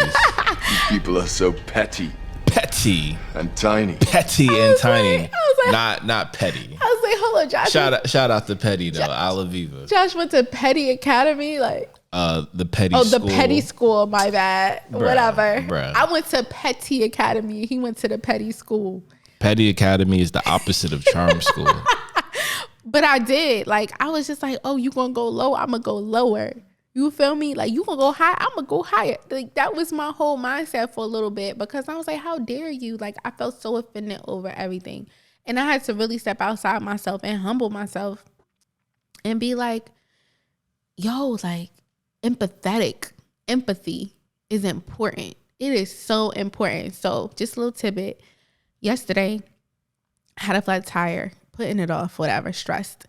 S6: People are so petty.
S2: Petty.
S6: And tiny.
S2: Petty and tiny.
S1: Like,
S2: not petty.
S1: I was like, hold on, Josh.
S2: Shout out to Petty, though. Ala Viva.
S1: Josh went to Petty Academy, like.
S2: The petty school.
S1: The petty school, my bad. Whatever.
S2: Bruh.
S1: I went to Petty Academy. He went to the petty school.
S2: Petty Academy is the opposite of charm school.
S1: But I did. Like, I was just like, oh, you gonna go low? I'm gonna go lower. You feel me? Like, you gonna go high? I'm gonna go higher. Like, that was my whole mindset for a little bit, because I was like, how dare you? Like, I felt so offended over everything. And I had to really step outside myself and humble myself and be like, yo, like, empathy is important. It is so important. So just a little tidbit. Yesterday, I had a flat tire, putting it off, whatever, stressed.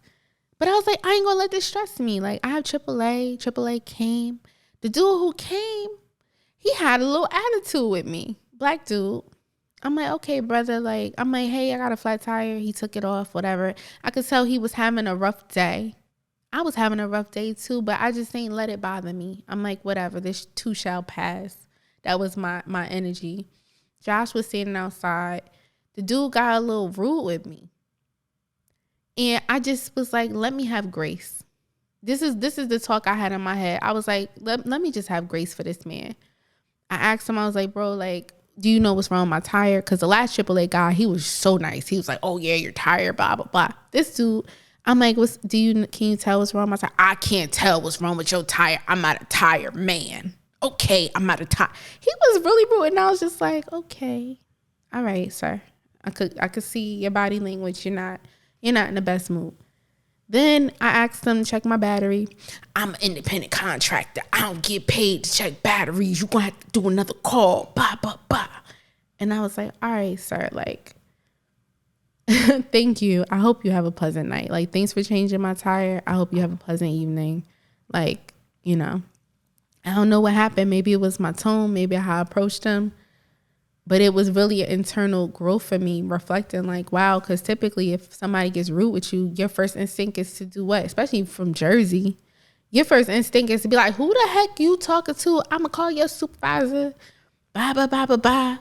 S1: But I was like, I ain't gonna let this stress me. Like, I have AAA. AAA came. The dude who came, he had a little attitude with me. Black dude. I'm like, okay, brother. Like, I'm like, hey, I got a flat tire. He took it off, whatever. I could tell he was having a rough day. I was having a rough day too, but I just ain't let it bother me. I'm like, whatever, this too shall pass. That was my energy. Josh was sitting outside. The dude got a little rude with me. And I just was like, let me have grace. This is the talk I had in my head. I was like, let me just have grace for this man. I asked him, I was like, bro, like, do you know what's wrong with my tire? Because the last AAA guy, he was so nice. He was like, oh yeah, your tire, blah, blah, blah. This dude, I'm like, can you tell what's wrong with my tire? I can't tell what's wrong with your tire. I'm not a tire man. Okay, I'm not a tire. He was really rude, and I was just like, okay, all right, sir. I could see your body language. You're not in the best mood. Then I asked him to check my battery. I'm an independent contractor. I don't get paid to check batteries. You're gonna have to do another call. Blah, blah, blah. And I was like, all right, sir, like, thank you. I hope you have a pleasant night. Like, thanks for changing my tire. I hope you have a pleasant evening. Like, you know, I don't know what happened. Maybe it was my tone. Maybe how I approached him. But it was really an internal growth for me, reflecting like, wow, because typically if somebody gets rude with you, your first instinct is to do what? Especially from Jersey. Your first instinct is to be like, who the heck you talking to? I'm going to call your supervisor. Blah, blah, blah, blah, blah.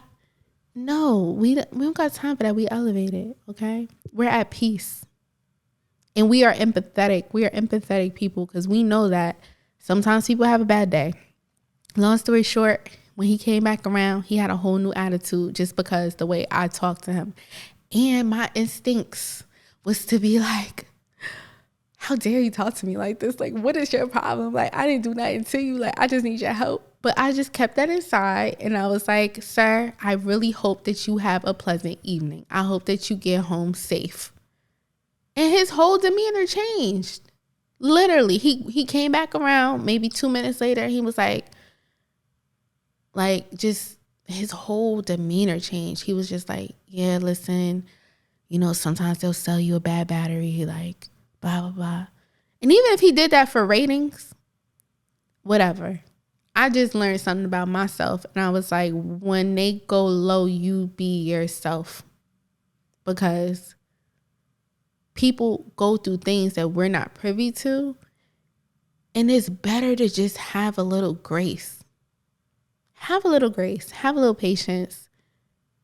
S1: No, we don't got time for that. We elevated, okay? We're at peace. And we are empathetic. We are empathetic people because we know that sometimes people have a bad day. Long story short, when he came back around, he had a whole new attitude just because the way I talked to him. And my instincts was to be like, how dare you talk to me like this? Like, what is your problem? Like, I didn't do nothing to you. Like, I just need your help. But I just kept that inside. And I was like, sir, I really hope that you have a pleasant evening. I hope that you get home safe. And his whole demeanor changed. Literally, he came back around maybe 2 minutes later. He was like just his whole demeanor changed. He was just like, yeah, listen, you know, sometimes they'll sell you a bad battery, like blah, blah, blah. And even if he did that for ratings, whatever. I just learned something about myself. And I was like, when they go low, you be yourself. Because people go through things that we're not privy to. And it's better to just have a little grace. Have a little grace. Have a little patience.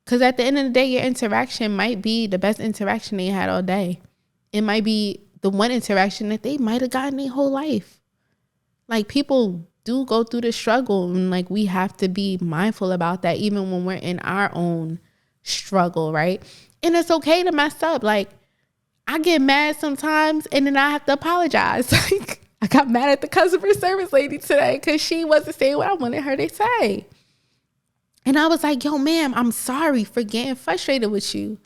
S1: Because at the end of the day, your interaction might be the best interaction they had all day. It might be the one interaction that they might have gotten their whole life. Like, people do go through the struggle, and like, we have to be mindful about that even when we're in our own struggle, right? And it's okay to mess up. Like, I get mad sometimes and then I have to apologize. Like, I got mad at the customer service lady today because she wasn't saying what I wanted her to say. And I was like, yo, ma'am, I'm sorry for getting frustrated with you.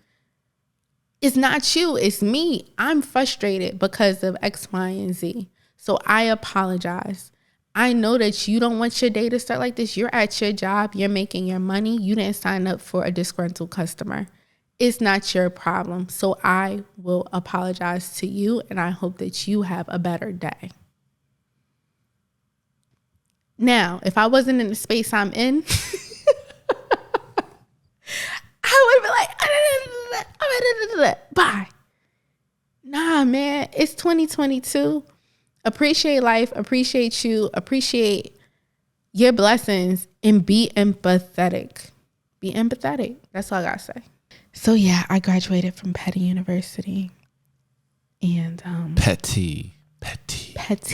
S1: It's not you, it's me. I'm frustrated because of X, Y, and Z. So I apologize. I know that you don't want your day to start like this. You're at your job. You're making your money. You didn't sign up for a disgruntled customer. It's not your problem. So I will apologize to you, and I hope that you have a better day. Now, if I wasn't in the space I'm in, I would be like, bye. Nah, man, it's 2022. Appreciate life, appreciate you, appreciate your blessings, and be empathetic. Be empathetic. That's all I gotta say. So yeah, I graduated from Petty University. And
S2: Petty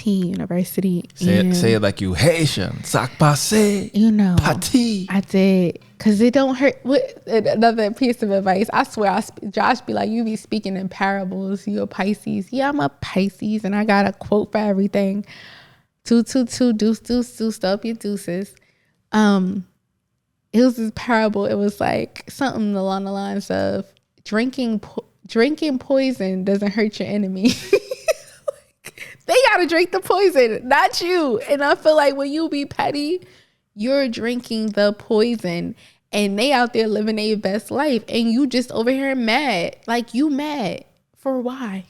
S1: University.
S2: Say it like you Haitian. Sac passe.
S1: You know,
S2: Petty.
S1: I did, because it don't hurt. Another piece of advice, I swear, Josh be like, you be speaking in parables. You a Pisces. Yeah, I'm a Pisces, and I got a quote for everything. 222 deuce deuce deuce up your deuces. It was this parable. It was like something along the lines of drinking poison doesn't hurt your enemy. They gotta drink the poison, not you. And I feel like when you be petty, you're drinking the poison, and they out there living their best life, and you just over here mad. Like, you mad for why?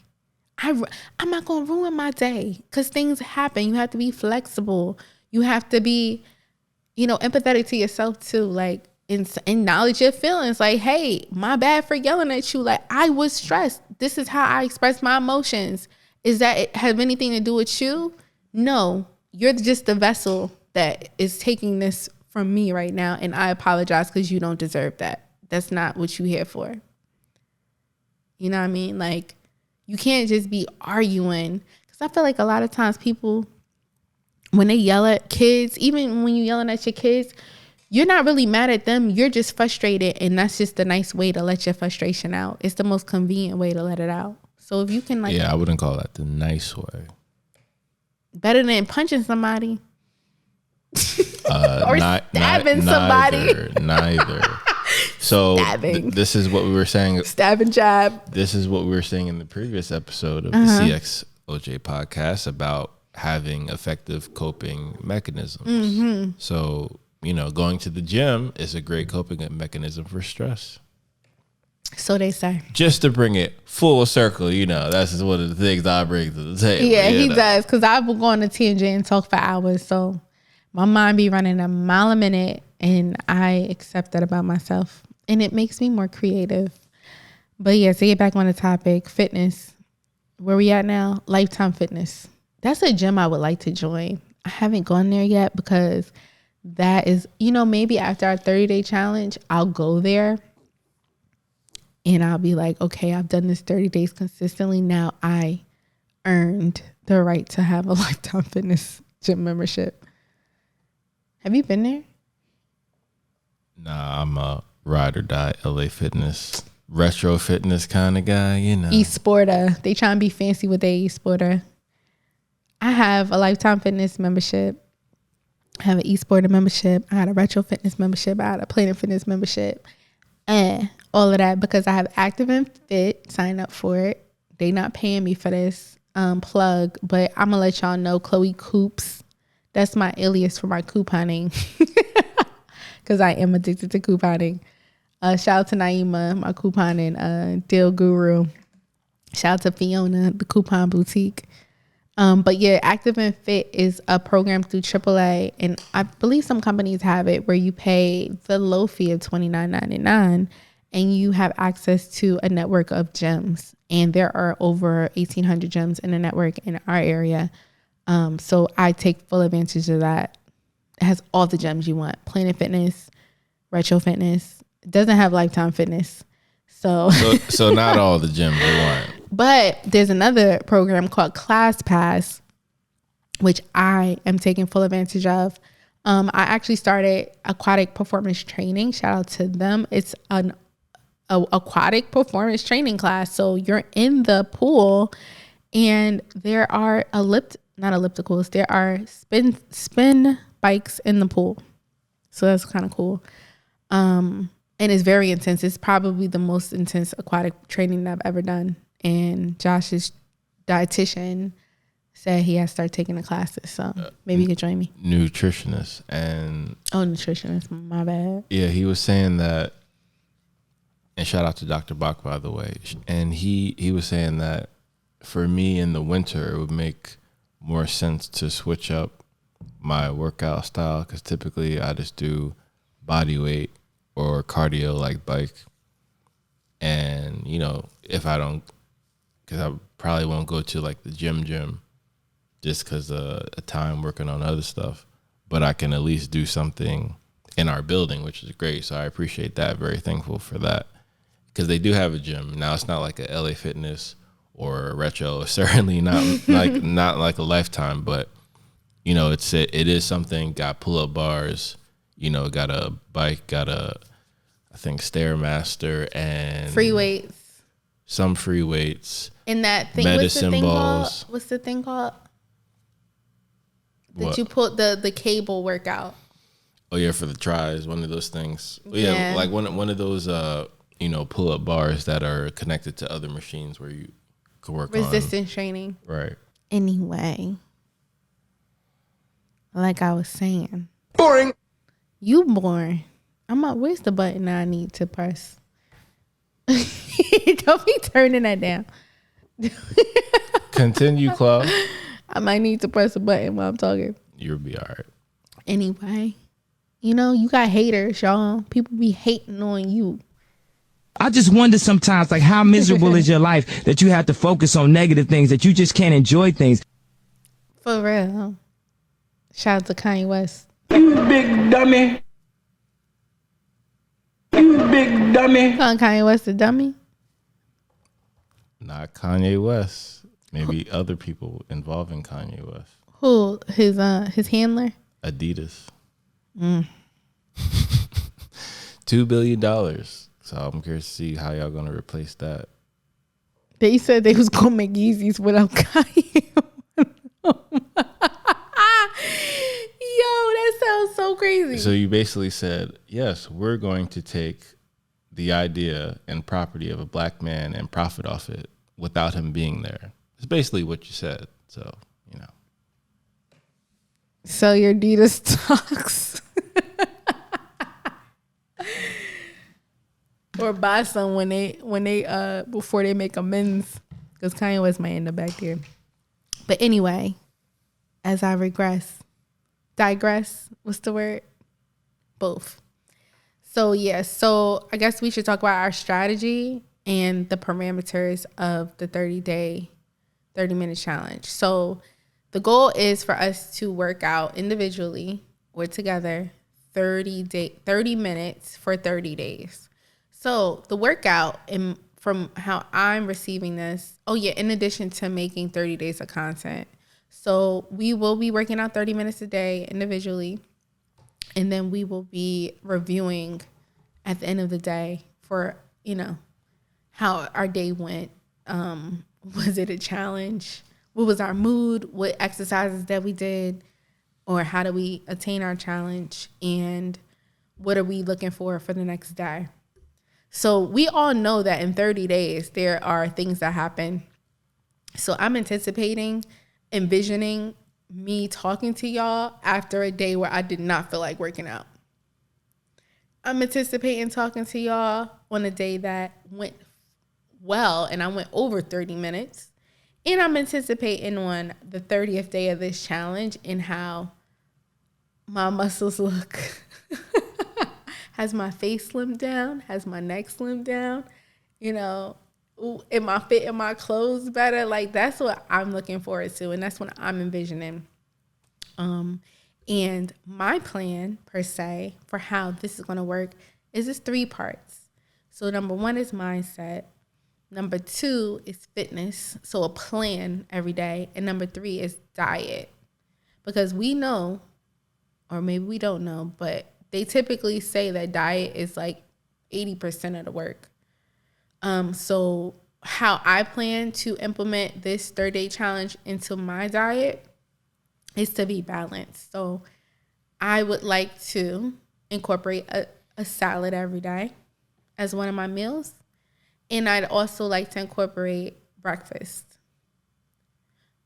S1: I'm not gonna ruin my day, because things happen. You have to be flexible. You have to be, empathetic to yourself too. Like, acknowledge your feelings. Like, hey, my bad for yelling at you. Like, I was stressed. This is how I express my emotions. Is that it have anything to do with you? No, you're just the vessel that is taking this from me right now. And I apologize, because you don't deserve that. That's not what you're here for. You know what I mean? Like, you can't just be arguing. Because I feel like a lot of times people, when they yell at kids, even when you're yelling at your kids, you're not really mad at them. You're just frustrated. And that's just a nice way to let your frustration out. It's the most convenient way to let it out. So if you can,
S2: I wouldn't call that the nice way.
S1: Better than punching somebody. Or stabbing somebody.
S2: Neither. So this is what we were saying.
S1: Stab and jab.
S2: This is what we were saying in the previous episode of the CXOJ podcast about having effective coping mechanisms. Mm-hmm. So, going to the gym is a great coping mechanism for stress.
S1: So they say.
S2: Just to bring it full circle, that's just one of the things I bring to the table.
S1: Yeah, he does. Because I will go on a TNJ and talk for hours. So my mind be running a mile a minute, and I accept that about myself. And it makes me more creative. But yeah, to get back on the topic, fitness. Where we at now? Lifetime Fitness. That's a gym I would like to join. I haven't gone there yet, because that is, maybe after our 30-day challenge, I'll go there. And I'll be like, okay, I've done this 30 days consistently. Now I earned the right to have a Lifetime Fitness gym membership. Have you been there?
S2: Nah, I'm a ride or die LA Fitness retro fitness kind of guy, you know.
S1: E-sporter. They try and be fancy with their e-sporter. I have a Lifetime Fitness membership. I have an e-sporter membership. I had a retro fitness membership. I had a Planet Fitness membership. And all of that because I have Active and Fit. Sign up for it. They not paying me for this plug, but I'm gonna let y'all know Chloe Coops. That's my alias for my couponing because I am addicted to couponing. Shout out to Naima, my couponing deal guru. Shout out to Fiona, the coupon boutique. But yeah, Active and Fit is a program through AAA, and I believe some companies have it where you pay the low fee of $29.99 and you have access to a network of gyms. And there are over 1,800 gyms in the network in our area. So I take full advantage of that. It has all the gyms you want. Planet Fitness, Retro Fitness. It doesn't have Lifetime Fitness. So
S2: not all the gyms you want.
S1: But there's another program called Class Pass, which I am taking full advantage of. I actually started aquatic performance training. Shout out to them. It's an aquatic performance training class. So you're in the pool and there are not ellipticals. There are spin bikes in the pool. So that's kind of cool. And it's very intense. It's probably the most intense aquatic training that I've ever done. And Josh's dietitian said he has to start taking the classes. So maybe you could join me.
S2: Nutritionist.
S1: Nutritionist. My bad.
S2: Yeah, he was saying that, and shout out to Dr. Bach, by the way. And he was saying that for me in the winter, it would make more sense to switch up my workout style because typically I just do body weight or cardio like bike. And, you know, if I don't, because I probably won't go to like the gym just because of time working on other stuff. But I can at least do something in our building, which is great. So I appreciate that. Very thankful for that. Because they do have a gym. Now it's not like a LA Fitness or a Retro. Certainly not like a Lifetime. But, you know, it is something. Got pull-up bars. You know, got a bike. Got I think Stairmaster and
S1: free weights.
S2: Some free weights.
S1: And that thing,
S2: medicine balls.
S1: What's the thing called?
S2: What?
S1: That you put the cable workout.
S2: Oh yeah, for the tries, one of those things. Yeah, like one of those pull up bars that are connected to other machines where you can work
S1: resistance training.
S2: Right.
S1: Anyway, like I was saying.
S5: Boring.
S1: You boring. Where's the button I need to press? Don't be turning that down.
S2: Continue, Clo.
S1: I might need to press a button while I'm talking.
S2: You'll be all right.
S1: Anyway, you know, you got haters, y'all. People be hating on you.
S7: I just wonder sometimes, like, how miserable is your life that you have to focus on negative things, that you just can't enjoy things.
S1: For real. Shout out to Kanye West.
S7: You big dummy. You big dummy.
S1: Calling Kanye West a dummy?
S2: Not Kanye West. Maybe other people involving Kanye West.
S1: Who? His handler?
S2: Adidas. $2 billion. So I'm curious to see how y'all gonna replace that.
S1: They said they was gonna make Yeezys without Kanye. Yo, that sounds so crazy.
S2: So you basically said, yes, we're going to take the idea and property of a black man and profit off it without him being there. It's basically what you said. So, you know.
S1: Sell your Adidas stocks. Or buy some when they before they make amends. Because Kanye West might end up back there. But anyway, as I digress, what's the word? Both. So I guess we should talk about our strategy and the parameters of the 30-minute challenge. So the goal is for us to work out individually or together 30 minutes for 30 days. So the workout, from how I'm receiving this, in addition to making 30 days of content. So we will be working out 30 minutes a day individually. And then we will be reviewing at the end of the day for, how our day went. Was it a challenge? What was our mood? What exercises that we did? Or how do we attain our challenge? And what are we looking for the next day? So we all know that in 30 days, there are things that happen. So I'm envisioning me talking to y'all after a day where I did not feel like working out. I'm anticipating talking to y'all on a day that went well and I went over 30 minutes. And I'm anticipating on the 30th day of this challenge and how my muscles look. Has my face slimmed down? Has my neck slimmed down? You know, am I fitting my clothes better? Like, that's what I'm looking forward to. And that's what I'm envisioning. And my plan, per se, for how this is going to work is it's 3 parts. So number 1 is mindset. Number 2 is fitness. So a plan every day. And number 3 is diet. Because we know, or maybe we don't know, but they typically say that diet is like 80% of the work. So how I plan to implement this 30-day challenge into my diet is to be balanced. So I would like to incorporate a salad every day as one of my meals. And I'd also like to incorporate breakfast.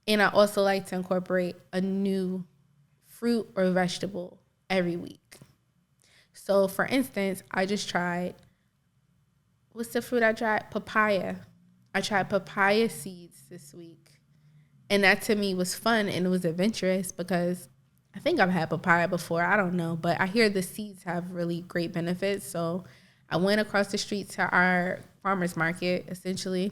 S1: And I also like to incorporate a new fruit or vegetable every week. So, for instance, I just tried, what's the fruit I tried? Papaya. I tried papaya seeds this week. And that to me was fun and it was adventurous because I think I've had papaya before. I don't know. But I hear the seeds have really great benefits. So I went across the street to our farmer's market, essentially,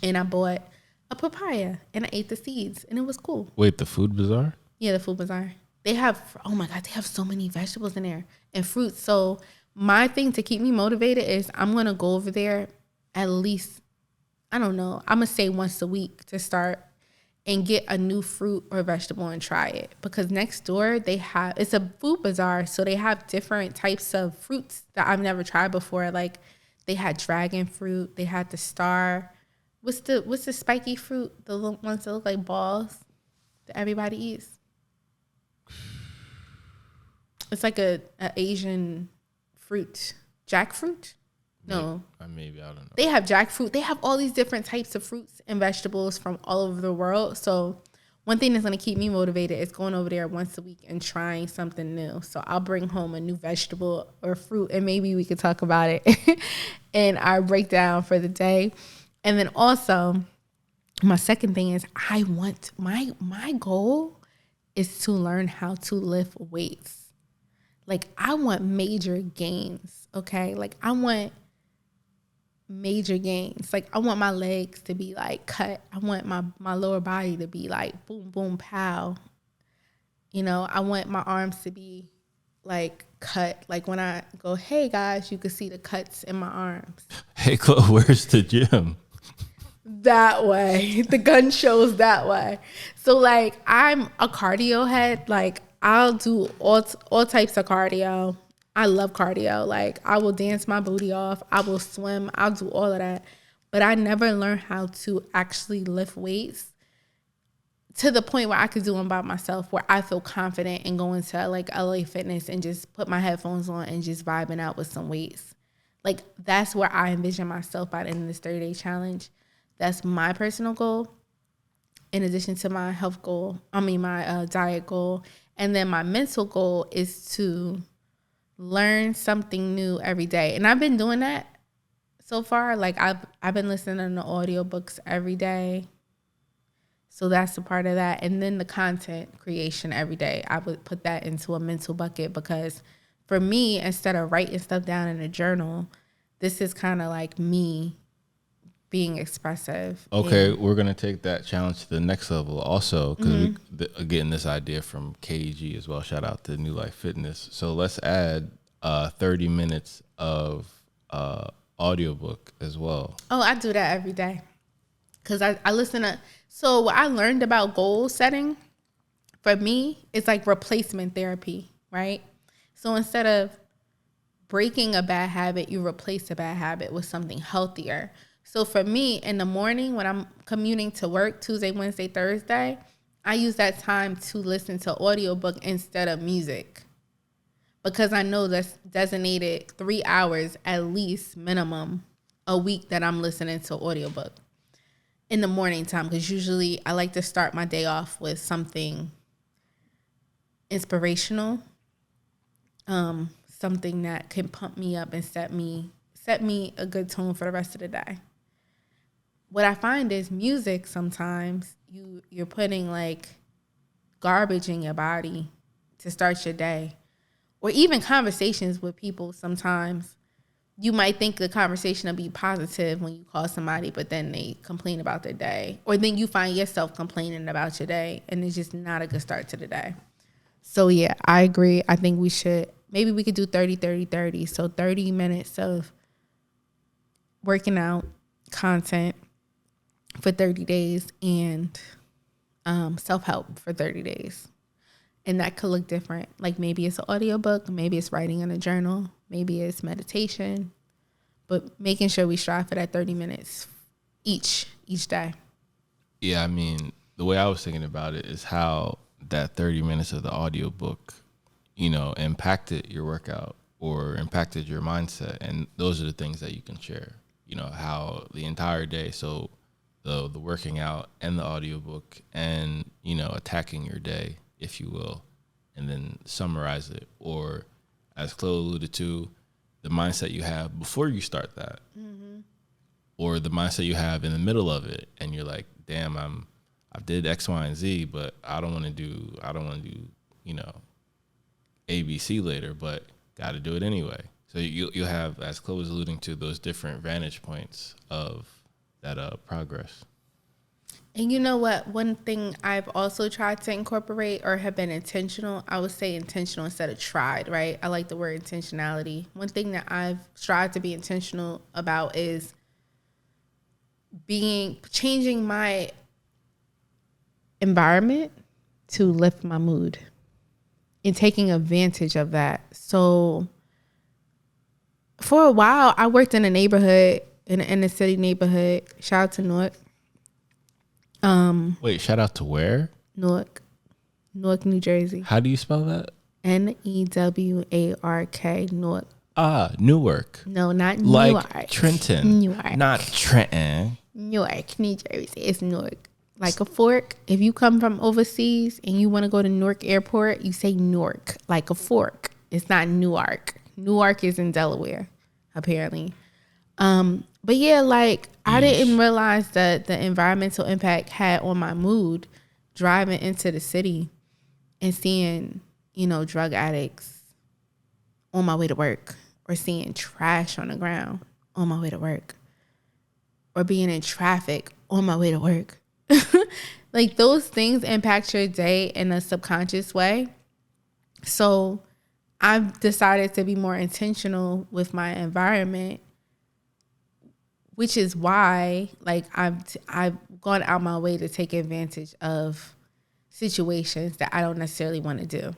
S1: and I bought a papaya and I ate the seeds and it was cool.
S2: Wait, the food bazaar?
S1: Yeah, the food bazaar. They have, oh my God, they have so many vegetables in there and fruits. So my thing to keep me motivated is I'm going to go over there at least, I don't know, I'm going to say once a week to start and get a new fruit or vegetable and try it. Because next door they have, it's a food bazaar. So they have different types of fruits that I've never tried before. Like they had dragon fruit. They had the star. What's the spiky fruit? The little ones that look like balls that everybody eats. It's like a Asian fruit. Jackfruit? No.
S2: Maybe, I don't know.
S1: They have jackfruit. They have all these different types of fruits and vegetables from all over the world. So one thing that's going to keep me motivated is going over there once a week and trying something new. So I'll bring home a new vegetable or fruit and maybe we could talk about it in our breakdown for the day. And then also, my second thing is I want, my goal is to learn how to lift weights. Like, I want major gains, okay? Like, I want major gains. Like, I want my legs to be, like, cut. I want my lower body to be, like, boom, boom, pow. You know, I want my arms to be, like, cut. Like, when I go, hey, guys, you can see the cuts in my arms.
S2: Hey, Clo, where's the gym?
S1: That way. The gun shows that way. So, like, I'm a cardio head. Like, I'll do all types of cardio. I love cardio. Like, I will dance my booty off. I will swim. I'll do all of that. But I never learned how to actually lift weights to the point where I could do them by myself, where I feel confident in going to, like, LYFE Fitness and just put my headphones on and just vibing out with some weights. Like, that's where I envision myself by the end of this 30-day challenge. That's my personal goal, in addition to my health goal. My diet goal. And then my mental goal is to learn something new every day. And I've been doing that so far. Like, I've been listening to audiobooks every day. So that's a part of that. And then the content creation every day. I would put that into a mental bucket because for me, instead of writing stuff down in a journal, this is kind of like me being expressive.
S2: Okay, we're going to take that challenge to the next level also because we're getting this idea from KG as well. Shout out to LYFE Fitness. So let's add 30 minutes of audiobook as well.
S1: Oh, I do that every day because I listen to. So what I learned about goal setting for me is like replacement therapy, right? So instead of breaking a bad habit, you replace a bad habit with something healthier. So for me, in the morning when I'm commuting to work, Tuesday, Wednesday, Thursday, I use that time to listen to audiobook instead of music, because I know that's designated 3 hours at least minimum a week that I'm listening to audiobook in the morning time, because usually I like to start my day off with something inspirational, something that can pump me up and set me a good tone for the rest of the day. What I find is music, sometimes you're putting like garbage in your body to start your day, or even conversations with people. Sometimes you might think the conversation will be positive when you call somebody, but then they complain about their day, or then you find yourself complaining about your day, and it's just not a good start to the day. So yeah, I agree. I think maybe we could do 30. So 30 minutes of working out content for 30 days and self-help for 30 days. And that could look different. Like maybe it's an audiobook, maybe it's writing in a journal, maybe it's meditation, but making sure we strive for that 30 minutes each day.
S2: Yeah, I mean, the way I was thinking about it is how that 30 minutes of the audiobook, impacted your workout or impacted your mindset. And those are the things that you can share, how the entire day. So the working out and the audiobook and, attacking your day, if you will, and then summarize it. Or as Clo alluded to, the mindset you have before you start that, or the mindset you have in the middle of it. And you're like, damn, I did X, Y, and Z, but I don't want to do, ABC later, but got to do it anyway. So you'll have, as Clo was alluding to, those different vantage points of that progress.
S1: And you know what? One thing I've also tried to incorporate, or have been intentional, I would say intentional instead of tried, right? I like the word intentionality. One thing that I've tried to be intentional about is changing my environment to lift my mood and taking advantage of that. So for a while, I worked in a neighborhood, in an inner city neighborhood. Shout out to Newark.
S2: Wait, shout out to where?
S1: Newark, New Jersey.
S2: How do you spell that?
S1: Newark, Newark.
S2: Newark.
S1: No, not
S2: like
S1: Newark.
S2: Trenton.
S1: Newark.
S2: Not Trenton.
S1: Newark, New Jersey. It's Newark. Like a fork. If you come from overseas and you want to go to Newark Airport, you say Newark, like a fork. It's not Newark. Newark is in Delaware, apparently. But yeah, like I didn't realize that the environmental impact had on my mood driving into the city and seeing, drug addicts on my way to work, or seeing trash on the ground on my way to work, or being in traffic on my way to work. Like those things impact your day in a subconscious way. So I've decided to be more intentional with my environment, which is why like I've gone out my way to take advantage of situations that I don't necessarily want to do.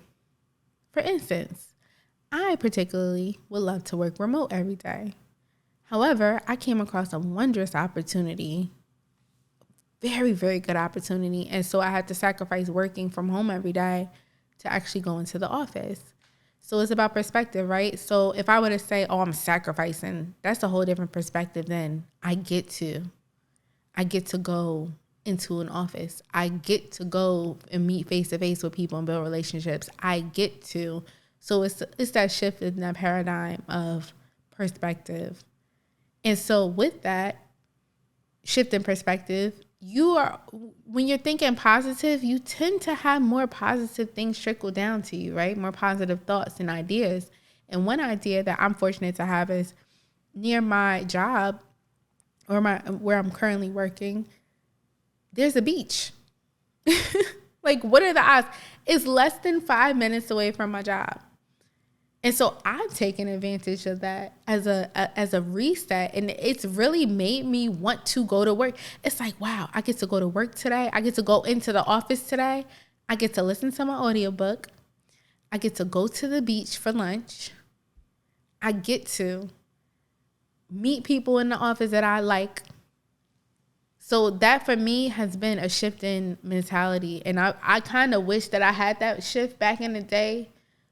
S1: For instance, I particularly would love to work remote every day. However, I came across a wondrous opportunity, very, very good opportunity. And so I had to sacrifice working from home every day to actually go into the office. So it's about perspective, right? So if I were to say, oh, I'm sacrificing, that's a whole different perspective than I get to go into an office. I get to go and meet face to face with people and build relationships. So it's that shift in that paradigm of perspective. And so with that shift in perspective, when you're thinking positive, you tend to have more positive things trickle down to you, right? More positive thoughts and ideas. And one idea that I'm fortunate to have is near my job, or where I'm currently working, there's a beach. Like, what are the odds? It's less than 5 minutes away from my job. And so I've taken advantage of that as a reset, and it's really made me want to go to work. It's like, wow, I get to go to work today. I get to go into the office today. I get to listen to my audiobook. I get to go to the beach for lunch. I get to meet people in the office that I like. So that for me has been a shift in mentality. And I kind of wish that I had that shift back in the day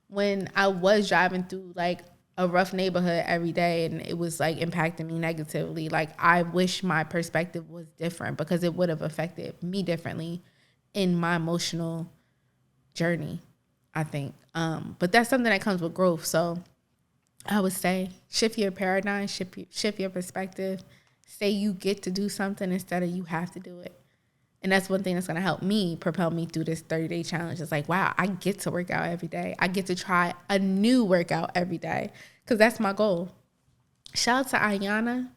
S1: when I was driving through like a rough neighborhood every day and it was like impacting me negatively. Like I wish my perspective was different because it would have affected me differently in my emotional journey, I think. But that's something that comes with growth. So I would say shift your paradigm, shift your perspective. Say you get to do something instead of you have to do it. And that's one thing that's going to help me propel me through this 30-day challenge. It's like, wow, I get to work out every day. I get to try a new workout every day because that's my goal. Shout out to Ayana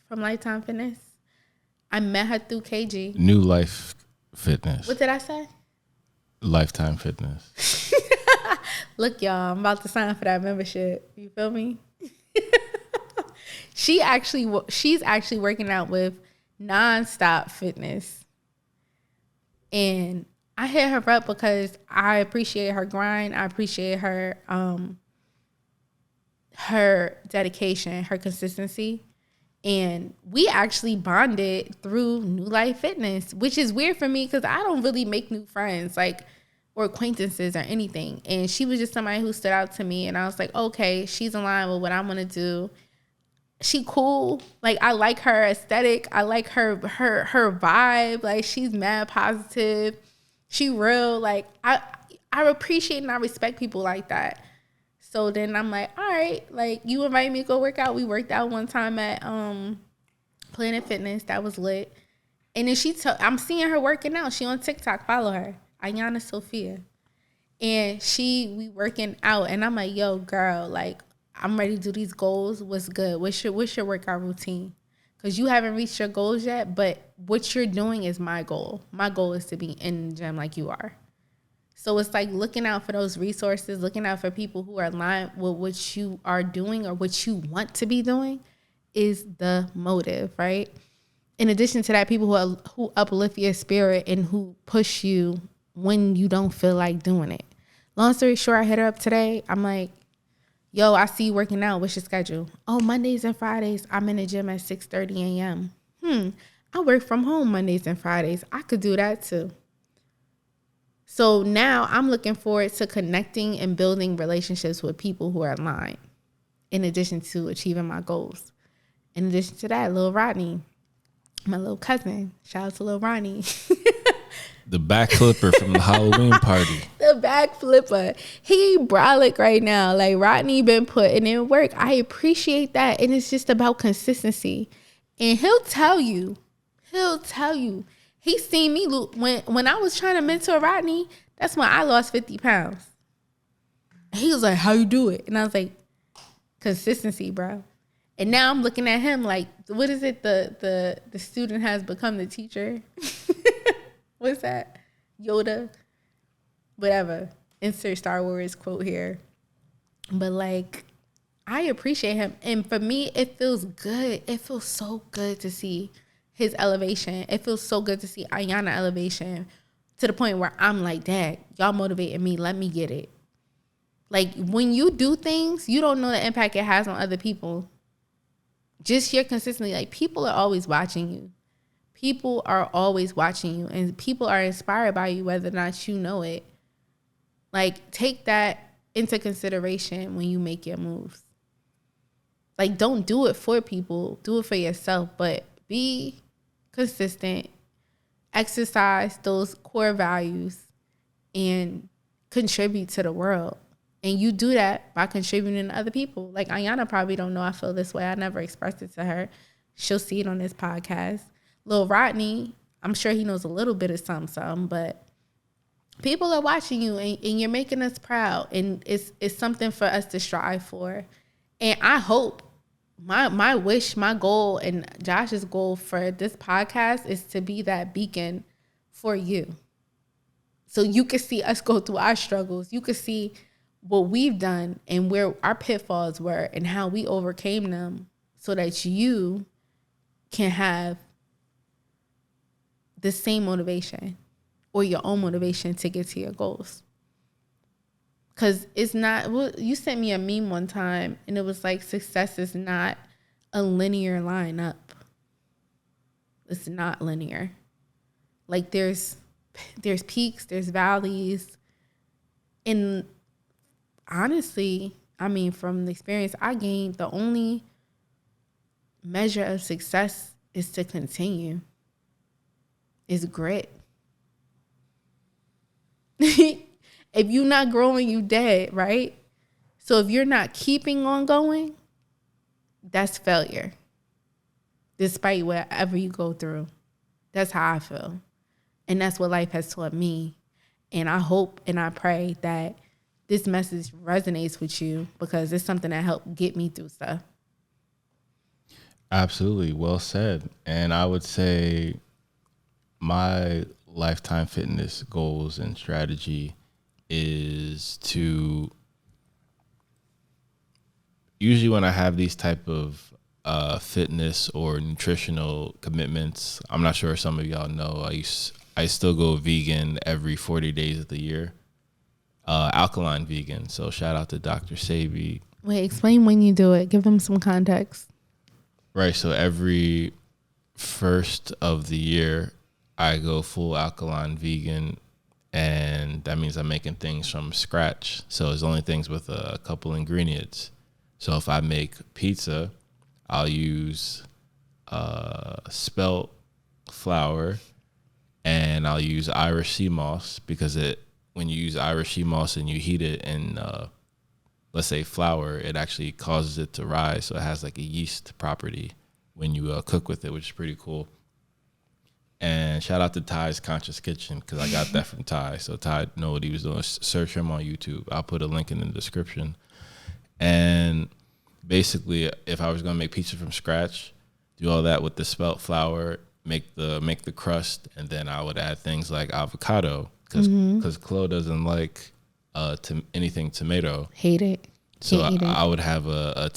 S1: from LYFE Fitness. I met her through KG.
S2: New LYFE Fitness.
S1: What did I say?
S2: Lifetime Fitness.
S1: Look, y'all, I'm about to sign for that membership. You feel me? She's actually working out with Nonstop Fitness. And I hit her up because I appreciate her grind. I appreciate her her dedication, her consistency. And we actually bonded through New LYFE Fitness, which is weird for me because I don't really make new friends like or acquaintances or anything. And she was just somebody who stood out to me. And I was like, okay, she's in line with what I'm going to do. She cool. Like, I like her aesthetic. I like her vibe. Like, she's mad positive. She real. Like, I appreciate and I respect people like that. So then I'm like, all right, like, you invite me to go work out. We worked out one time at Planet Fitness. That was lit. And then I'm seeing her working out. She on TikTok. Follow her. Ayana Sophia. And we working out. And I'm like, yo, girl, like, I'm ready to do these goals. What's good? What's your workout routine? Because you haven't reached your goals yet, but what you're doing is my goal. My goal is to be in the gym like you are. So it's like looking out for those resources, looking out for people who are aligned with what you are doing or what you want to be doing is the motive, right? In addition to that, people who uplift your spirit and who push you when you don't feel like doing it. Long story short, I hit her up today. I'm like, yo, I see you working out. What's your schedule? Oh, Mondays and Fridays, I'm in the gym at 6:30 a.m. I work from home Mondays and Fridays. I could do that too. So now I'm looking forward to connecting and building relationships with people who are aligned in addition to achieving my goals. In addition to that, Lil Rodney, my little cousin, shout out to Lil Rodney.
S2: The back flipper from the Halloween party.
S1: The back flipper. He brolic right now. Like, Rodney been putting in work. I appreciate that. And it's just about consistency. And he'll tell you. He seen me when I was trying to mentor Rodney. That's when I lost 50 pounds. He was like, how you do it? And I was like, consistency, bro. And now I'm looking at him like, what is it? The student has become the teacher. What's that? Yoda? Whatever. Insert Star Wars quote here. But like, I appreciate him. And for me, it feels good. It feels so good to see his elevation. It feels so good to see Ayana elevation to the point where I'm like, Dad, y'all motivating me. Let me get it. Like, when you do things, you don't know the impact it has on other people. Just your consistency. Like, people are always watching you. People are always watching you, and people are inspired by you, whether or not you know it. Like, take that into consideration when you make your moves. Like, don't do it for people. Do it for yourself, but be consistent. Exercise those core values and contribute to the world. And you do that by contributing to other people. Like, Ayana probably don't know I feel this way. I never expressed it to her. She'll see it on this podcast. Lil Rodney, I'm sure he knows a little bit of something, but people are watching you and you're making us proud. And it's something for us to strive for. And I hope my wish, my goal, and Josh's goal for this podcast is to be that beacon for you. So you can see us go through our struggles. You can see what we've done and where our pitfalls were and how we overcame them so that you can have the same motivation or your own motivation to get to your goals. Because it's not, well, you sent me a meme one time and it was like success is not a linear line up. It's not linear. Like there's peaks, there's valleys. And honestly, I mean, from the experience I gained, the only measure of success is to continue. Is grit. If you're not growing, you dead, right? So if you're not keeping on going, that's failure. Despite whatever you go through. That's how I feel. And that's what life has taught me. And I hope and I pray that this message resonates with you because it's something that helped get me through stuff.
S2: Absolutely. Well said. And I would say my lifetime fitness goals and strategy is to, usually when I have these type of fitness or nutritional commitments, I'm not sure if some of y'all know, I still go vegan every 40 days of the year. Alkaline vegan. So shout out to Dr.Sebi.
S1: Wait, explain when you do it. Give them some context.
S2: Right. So every first of the year, I go full alkaline vegan, and that means I'm making things from scratch. So it's only things with a couple ingredients. So if I make pizza, I'll use spelt flour, and I'll use Irish sea moss because when you use Irish sea moss and you heat it in, let's say flour, it actually causes it to rise. So it has like a yeast property when you cook with it, which is pretty cool. And shout out to Ty's Conscious Kitchen because I got that from Ty. So Ty know what he was doing. Search him on YouTube. I'll put a link in the description. And basically, if I was going to make pizza from scratch, do all that with the spelt flour, make the crust, and then I would add things like avocado because Clo doesn't like anything tomato.
S1: Hate it.
S2: So I would have a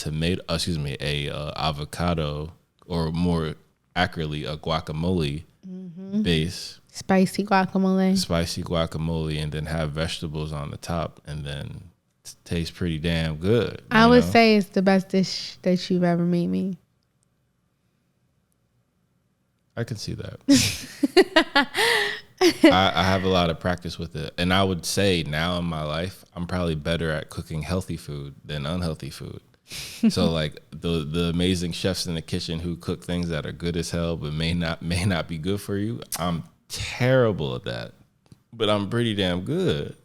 S2: avocado, or more accurately, a guacamole base.
S1: Spicy
S2: guacamole, and then have vegetables on the top, and then it tastes pretty damn good.
S1: I would say it's the best dish that you've ever made me.
S2: I can see that. I have a lot of practice with it. And I would say now in my life, I'm probably better at cooking healthy food than unhealthy food. So like the amazing chefs in the kitchen who cook things that are good as hell but may not be good for you, I'm terrible at that. But I'm pretty damn good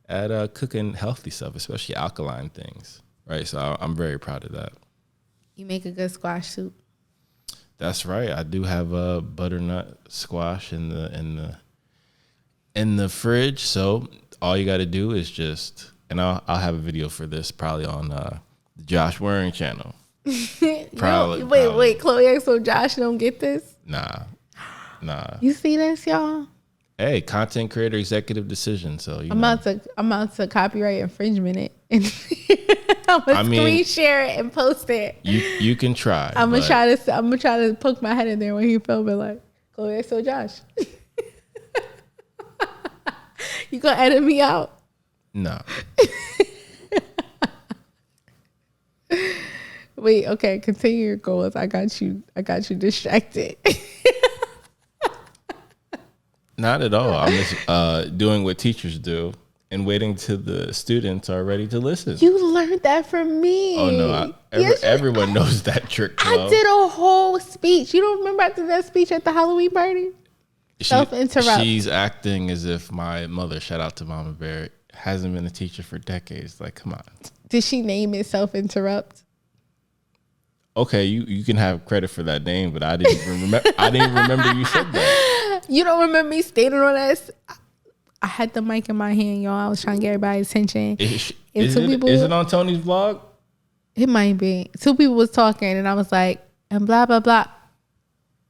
S2: at cooking healthy stuff, especially alkaline things. Right? So I'm very proud of that.
S1: You make a good squash soup.
S2: That's right. I do have a butternut squash in the fridge. So all you got to do is just, and I'll have a video for this probably on the Josh Waring channel. Probably.
S1: Wait, Chloe and so Josh don't get this?
S2: Nah.
S1: You see this, y'all?
S2: Hey, content creator executive decision. So
S1: I'm about to copyright infringement it. I'm gonna screen share it and post it.
S2: You can try.
S1: I'm gonna try to poke my head in there when he filming like Chloe so Josh. You gonna edit me out?
S2: No.
S1: Wait, okay, continue your goals. I got you distracted.
S2: Not at all. I'm just doing what teachers do and waiting till the students are ready to listen.
S1: You learned that from me.
S2: Oh no, everyone knows that trick.
S1: I did a whole speech. You don't remember I did that speech at the Halloween party? Self-interrupt.
S2: She's acting as if my mother, shout out to Mama Bear, hasn't been a teacher for decades. Like, come on.
S1: Did she name it self-interrupt?
S2: Okay, you can have credit for that name, but I didn't remember. I didn't remember you said that.
S1: You don't remember me stating on that? I had the mic in my hand, y'all. I was trying to get everybody's attention.
S2: Is it on Tony's vlog?
S1: It might be. Two people was talking, and I was like, and blah blah blah.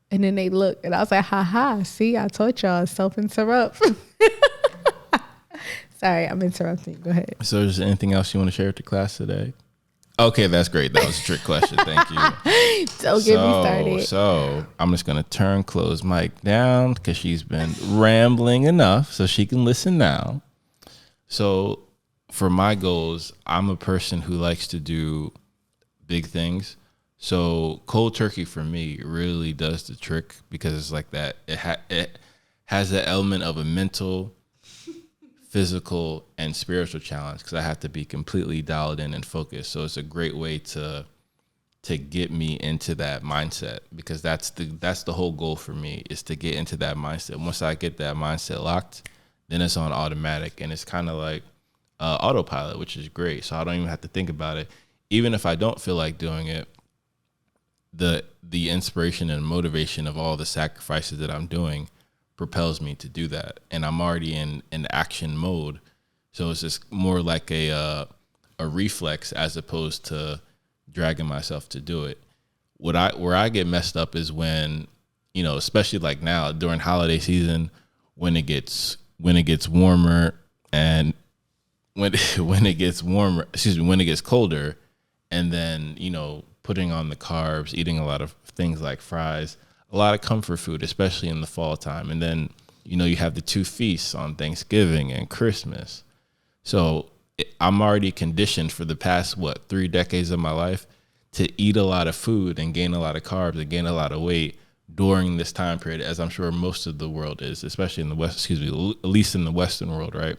S1: And then they looked, and I was like, ha ha, see, I told y'all, self-interrupt. Sorry, I'm interrupting. Go ahead.
S2: So is there anything else you want to share with the class today? Okay, that's great. That was a trick question. Thank you.
S1: Don't get me started.
S2: So I'm just going to turn Chloe's mic down because she's been rambling enough so she can listen now. So for my goals, I'm a person who likes to do big things. So cold turkey for me really does the trick because it's like that. It has the element of a mental, physical, and spiritual challenge because I have to be completely dialed in and focused. So it's a great way to get me into that mindset because that's the whole goal for me is to get into that mindset. Once I get that mindset locked, then it's on automatic and it's kind of like autopilot, which is great. So I don't even have to think about it. Even if I don't feel like doing it, the inspiration and motivation of all the sacrifices that I'm doing propels me to do that. And I'm already in action mode. So it's just more like a reflex as opposed to dragging myself to do it. Where I get messed up is when, especially like now during holiday season, when it gets warmer and when it gets colder, and then, putting on the carbs, eating a lot of things like fries, a lot of comfort food, especially in the fall time. And then, you have the 2 feasts on Thanksgiving and Christmas. So I'm already conditioned for the past, 3 decades of my life to eat a lot of food and gain a lot of carbs and gain a lot of weight during this time period, as I'm sure most of the world is, especially in the West, at least in the Western world, right?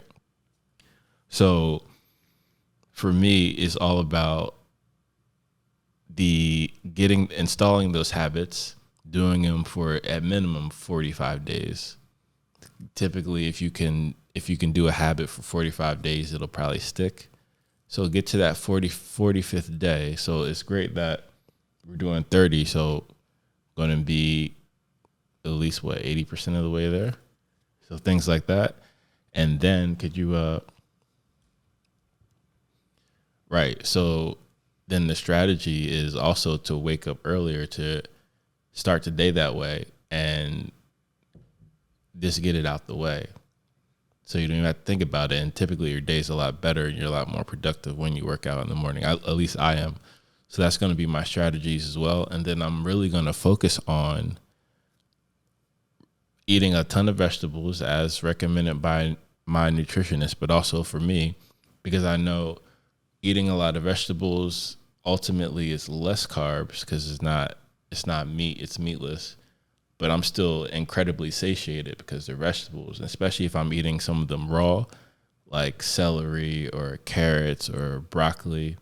S2: So for me, it's all about installing those habits, doing them for at minimum 45 days. Typically, if you can do a habit for 45 days, it'll probably stick. So get to that 45th day. So it's great that we're doing 30. So going to be at least 80% of the way there. So things like that. And then could you, right. So then the strategy is also to wake up earlier to start the day that way and just get it out the way. So you don't even have to think about it. And typically your day's a lot better and you're a lot more productive when you work out in the morning. At least I am. So that's going to be my strategies as well. And then I'm really going to focus on eating a ton of vegetables as recommended by my nutritionist, but also for me, because I know eating a lot of vegetables ultimately is less carbs because it's not meat, it's meatless. But I'm still incredibly satiated because they're vegetables, and especially if I'm eating some of them raw, like celery or carrots or broccoli.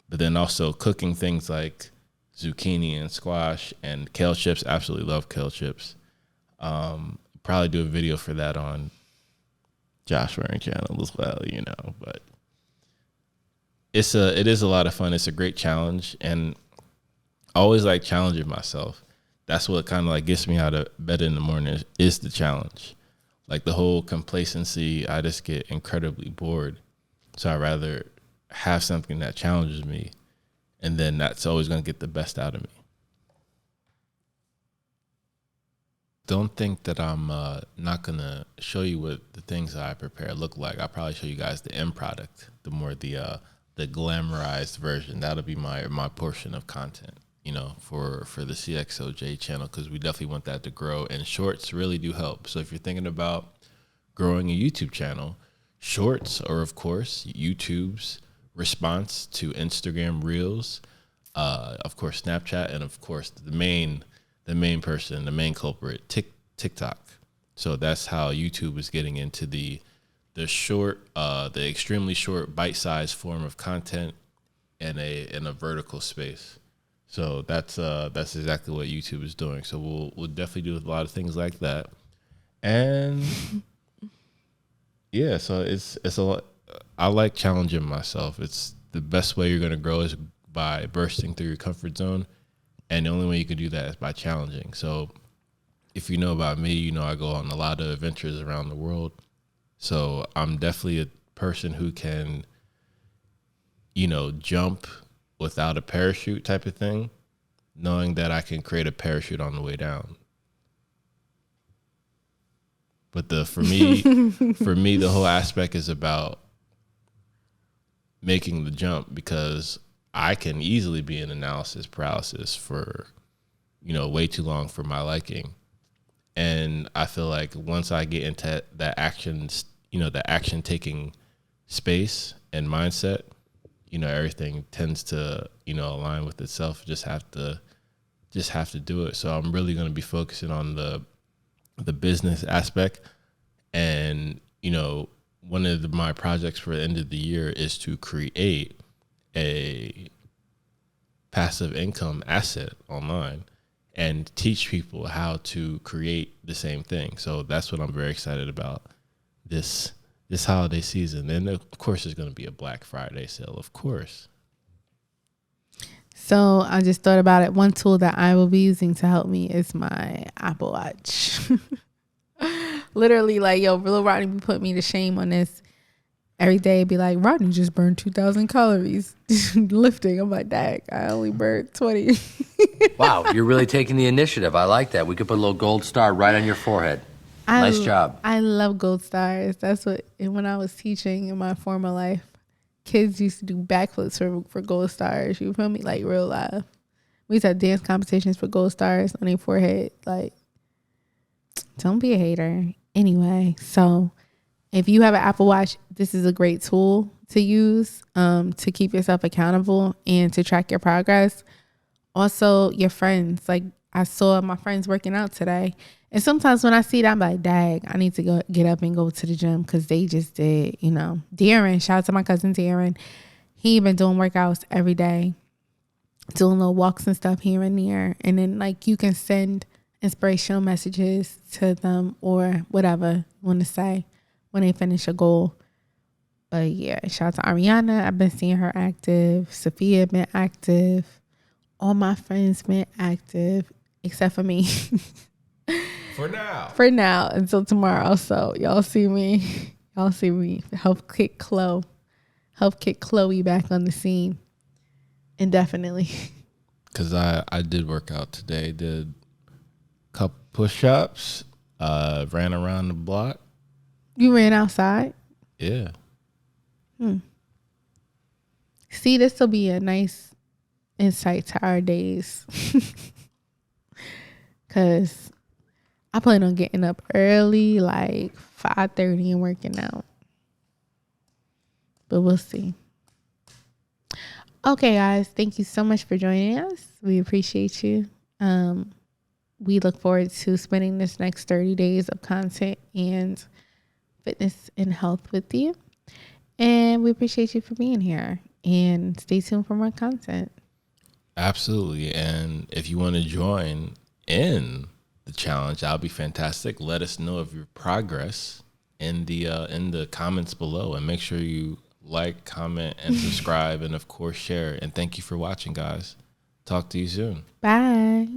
S2: But then also cooking things like zucchini and squash and kale chips. Absolutely love kale chips. Probably do a video for that on Josh Waring channel as well, but it is a lot of fun. It's a great challenge, and I always like challenging myself. That's what kind of like gets me out of bed in the morning is the challenge. Like the whole complacency, I just get incredibly bored. So I'd rather have something that challenges me, and then that's always going to get the best out of me. Don't think that I'm not going to show you what the things that I prepare look like. I'll probably show you guys the end product, the more the glamorized version. That'll be my portion of content, for the CXOJ channel, because we definitely want that to grow. And shorts really do help. So if you're thinking about growing a YouTube channel, shorts are, of course, YouTube's response to Instagram Reels, of course, Snapchat, and of course, the main culprit, TikTok. So that's how YouTube is getting into the short, the extremely short, bite-sized form of content in a vertical space. So that's exactly what YouTube is doing. So we'll definitely do a lot of things like that. And yeah, so it's a lot. I like challenging myself. It's the best way you're going to grow is by bursting through your comfort zone. And the only way you can do that is by challenging. So if you know about me, I go on a lot of adventures around the world. So I'm definitely a person who can, jump without a parachute type of thing, knowing that I can create a parachute on the way down. But for me, the whole aspect is about making the jump, because I can easily be in analysis paralysis for, way too long for my liking. And I feel like once I get into that action, the action taking space and mindset, everything tends to, align with itself. Just have to do it. So I'm really going to be focusing on the business aspect. And, one of my projects for the end of the year is to create a passive income asset online and teach people how to create the same thing. So that's what I'm very excited about this holiday season. And of course, there's going to be a Black Friday sale, of course.
S1: So I just thought about it. One tool that I will be using to help me is my Apple Watch. Literally, like, little Rodney be putting me to shame on this. Every day be like, Rodney just burned 2,000 calories lifting. I'm like, dang, I only burned 20.
S8: Wow, you're really taking the initiative. I like that. We could put a little gold star right on your forehead. Nice job.
S1: I love gold stars. That's what, and when I was teaching in my former life, kids used to do backflips for gold stars. You feel me? Like, real life. We used to have dance competitions for gold stars on their forehead. Like, don't be a hater. Anyway, so if you have an Apple Watch, this is a great tool to use to keep yourself accountable and to track your progress. Also, your friends. Like, I saw my friends working out today. And sometimes when I see that, I'm like, dang, I need to get up and go to the gym because they just did, Darren, shout out to my cousin Darren. He been doing workouts every day, doing little walks and stuff here and there. And then, like, you can send inspirational messages to them or whatever you want to say when they finish a goal. But yeah, shout out to Ariana. I've been seeing her active. Sophia been active. All my friends been active except for me.
S2: For now.
S1: For now until tomorrow. So y'all see me. Help kick Chloe back on the scene. Indefinitely.
S2: Because I did work out today. Did a couple push-ups. Ran around the block.
S1: You ran outside?
S2: Yeah.
S1: See, this will be a nice insight to our days. Because I plan on getting up early, like 5:30 and working out. But we'll see. Okay, guys. Thank you so much for joining us. We appreciate you. We look forward to spending this next 30 days of content and fitness and health with you. And we appreciate you for being here. And stay tuned for more content.
S2: Absolutely. And if you want to join in the challenge, that'll be fantastic. Let us know of your progress in the comments below. And make sure you like, comment, and subscribe. And, of course, share. And thank you for watching, guys. Talk to you soon.
S1: Bye.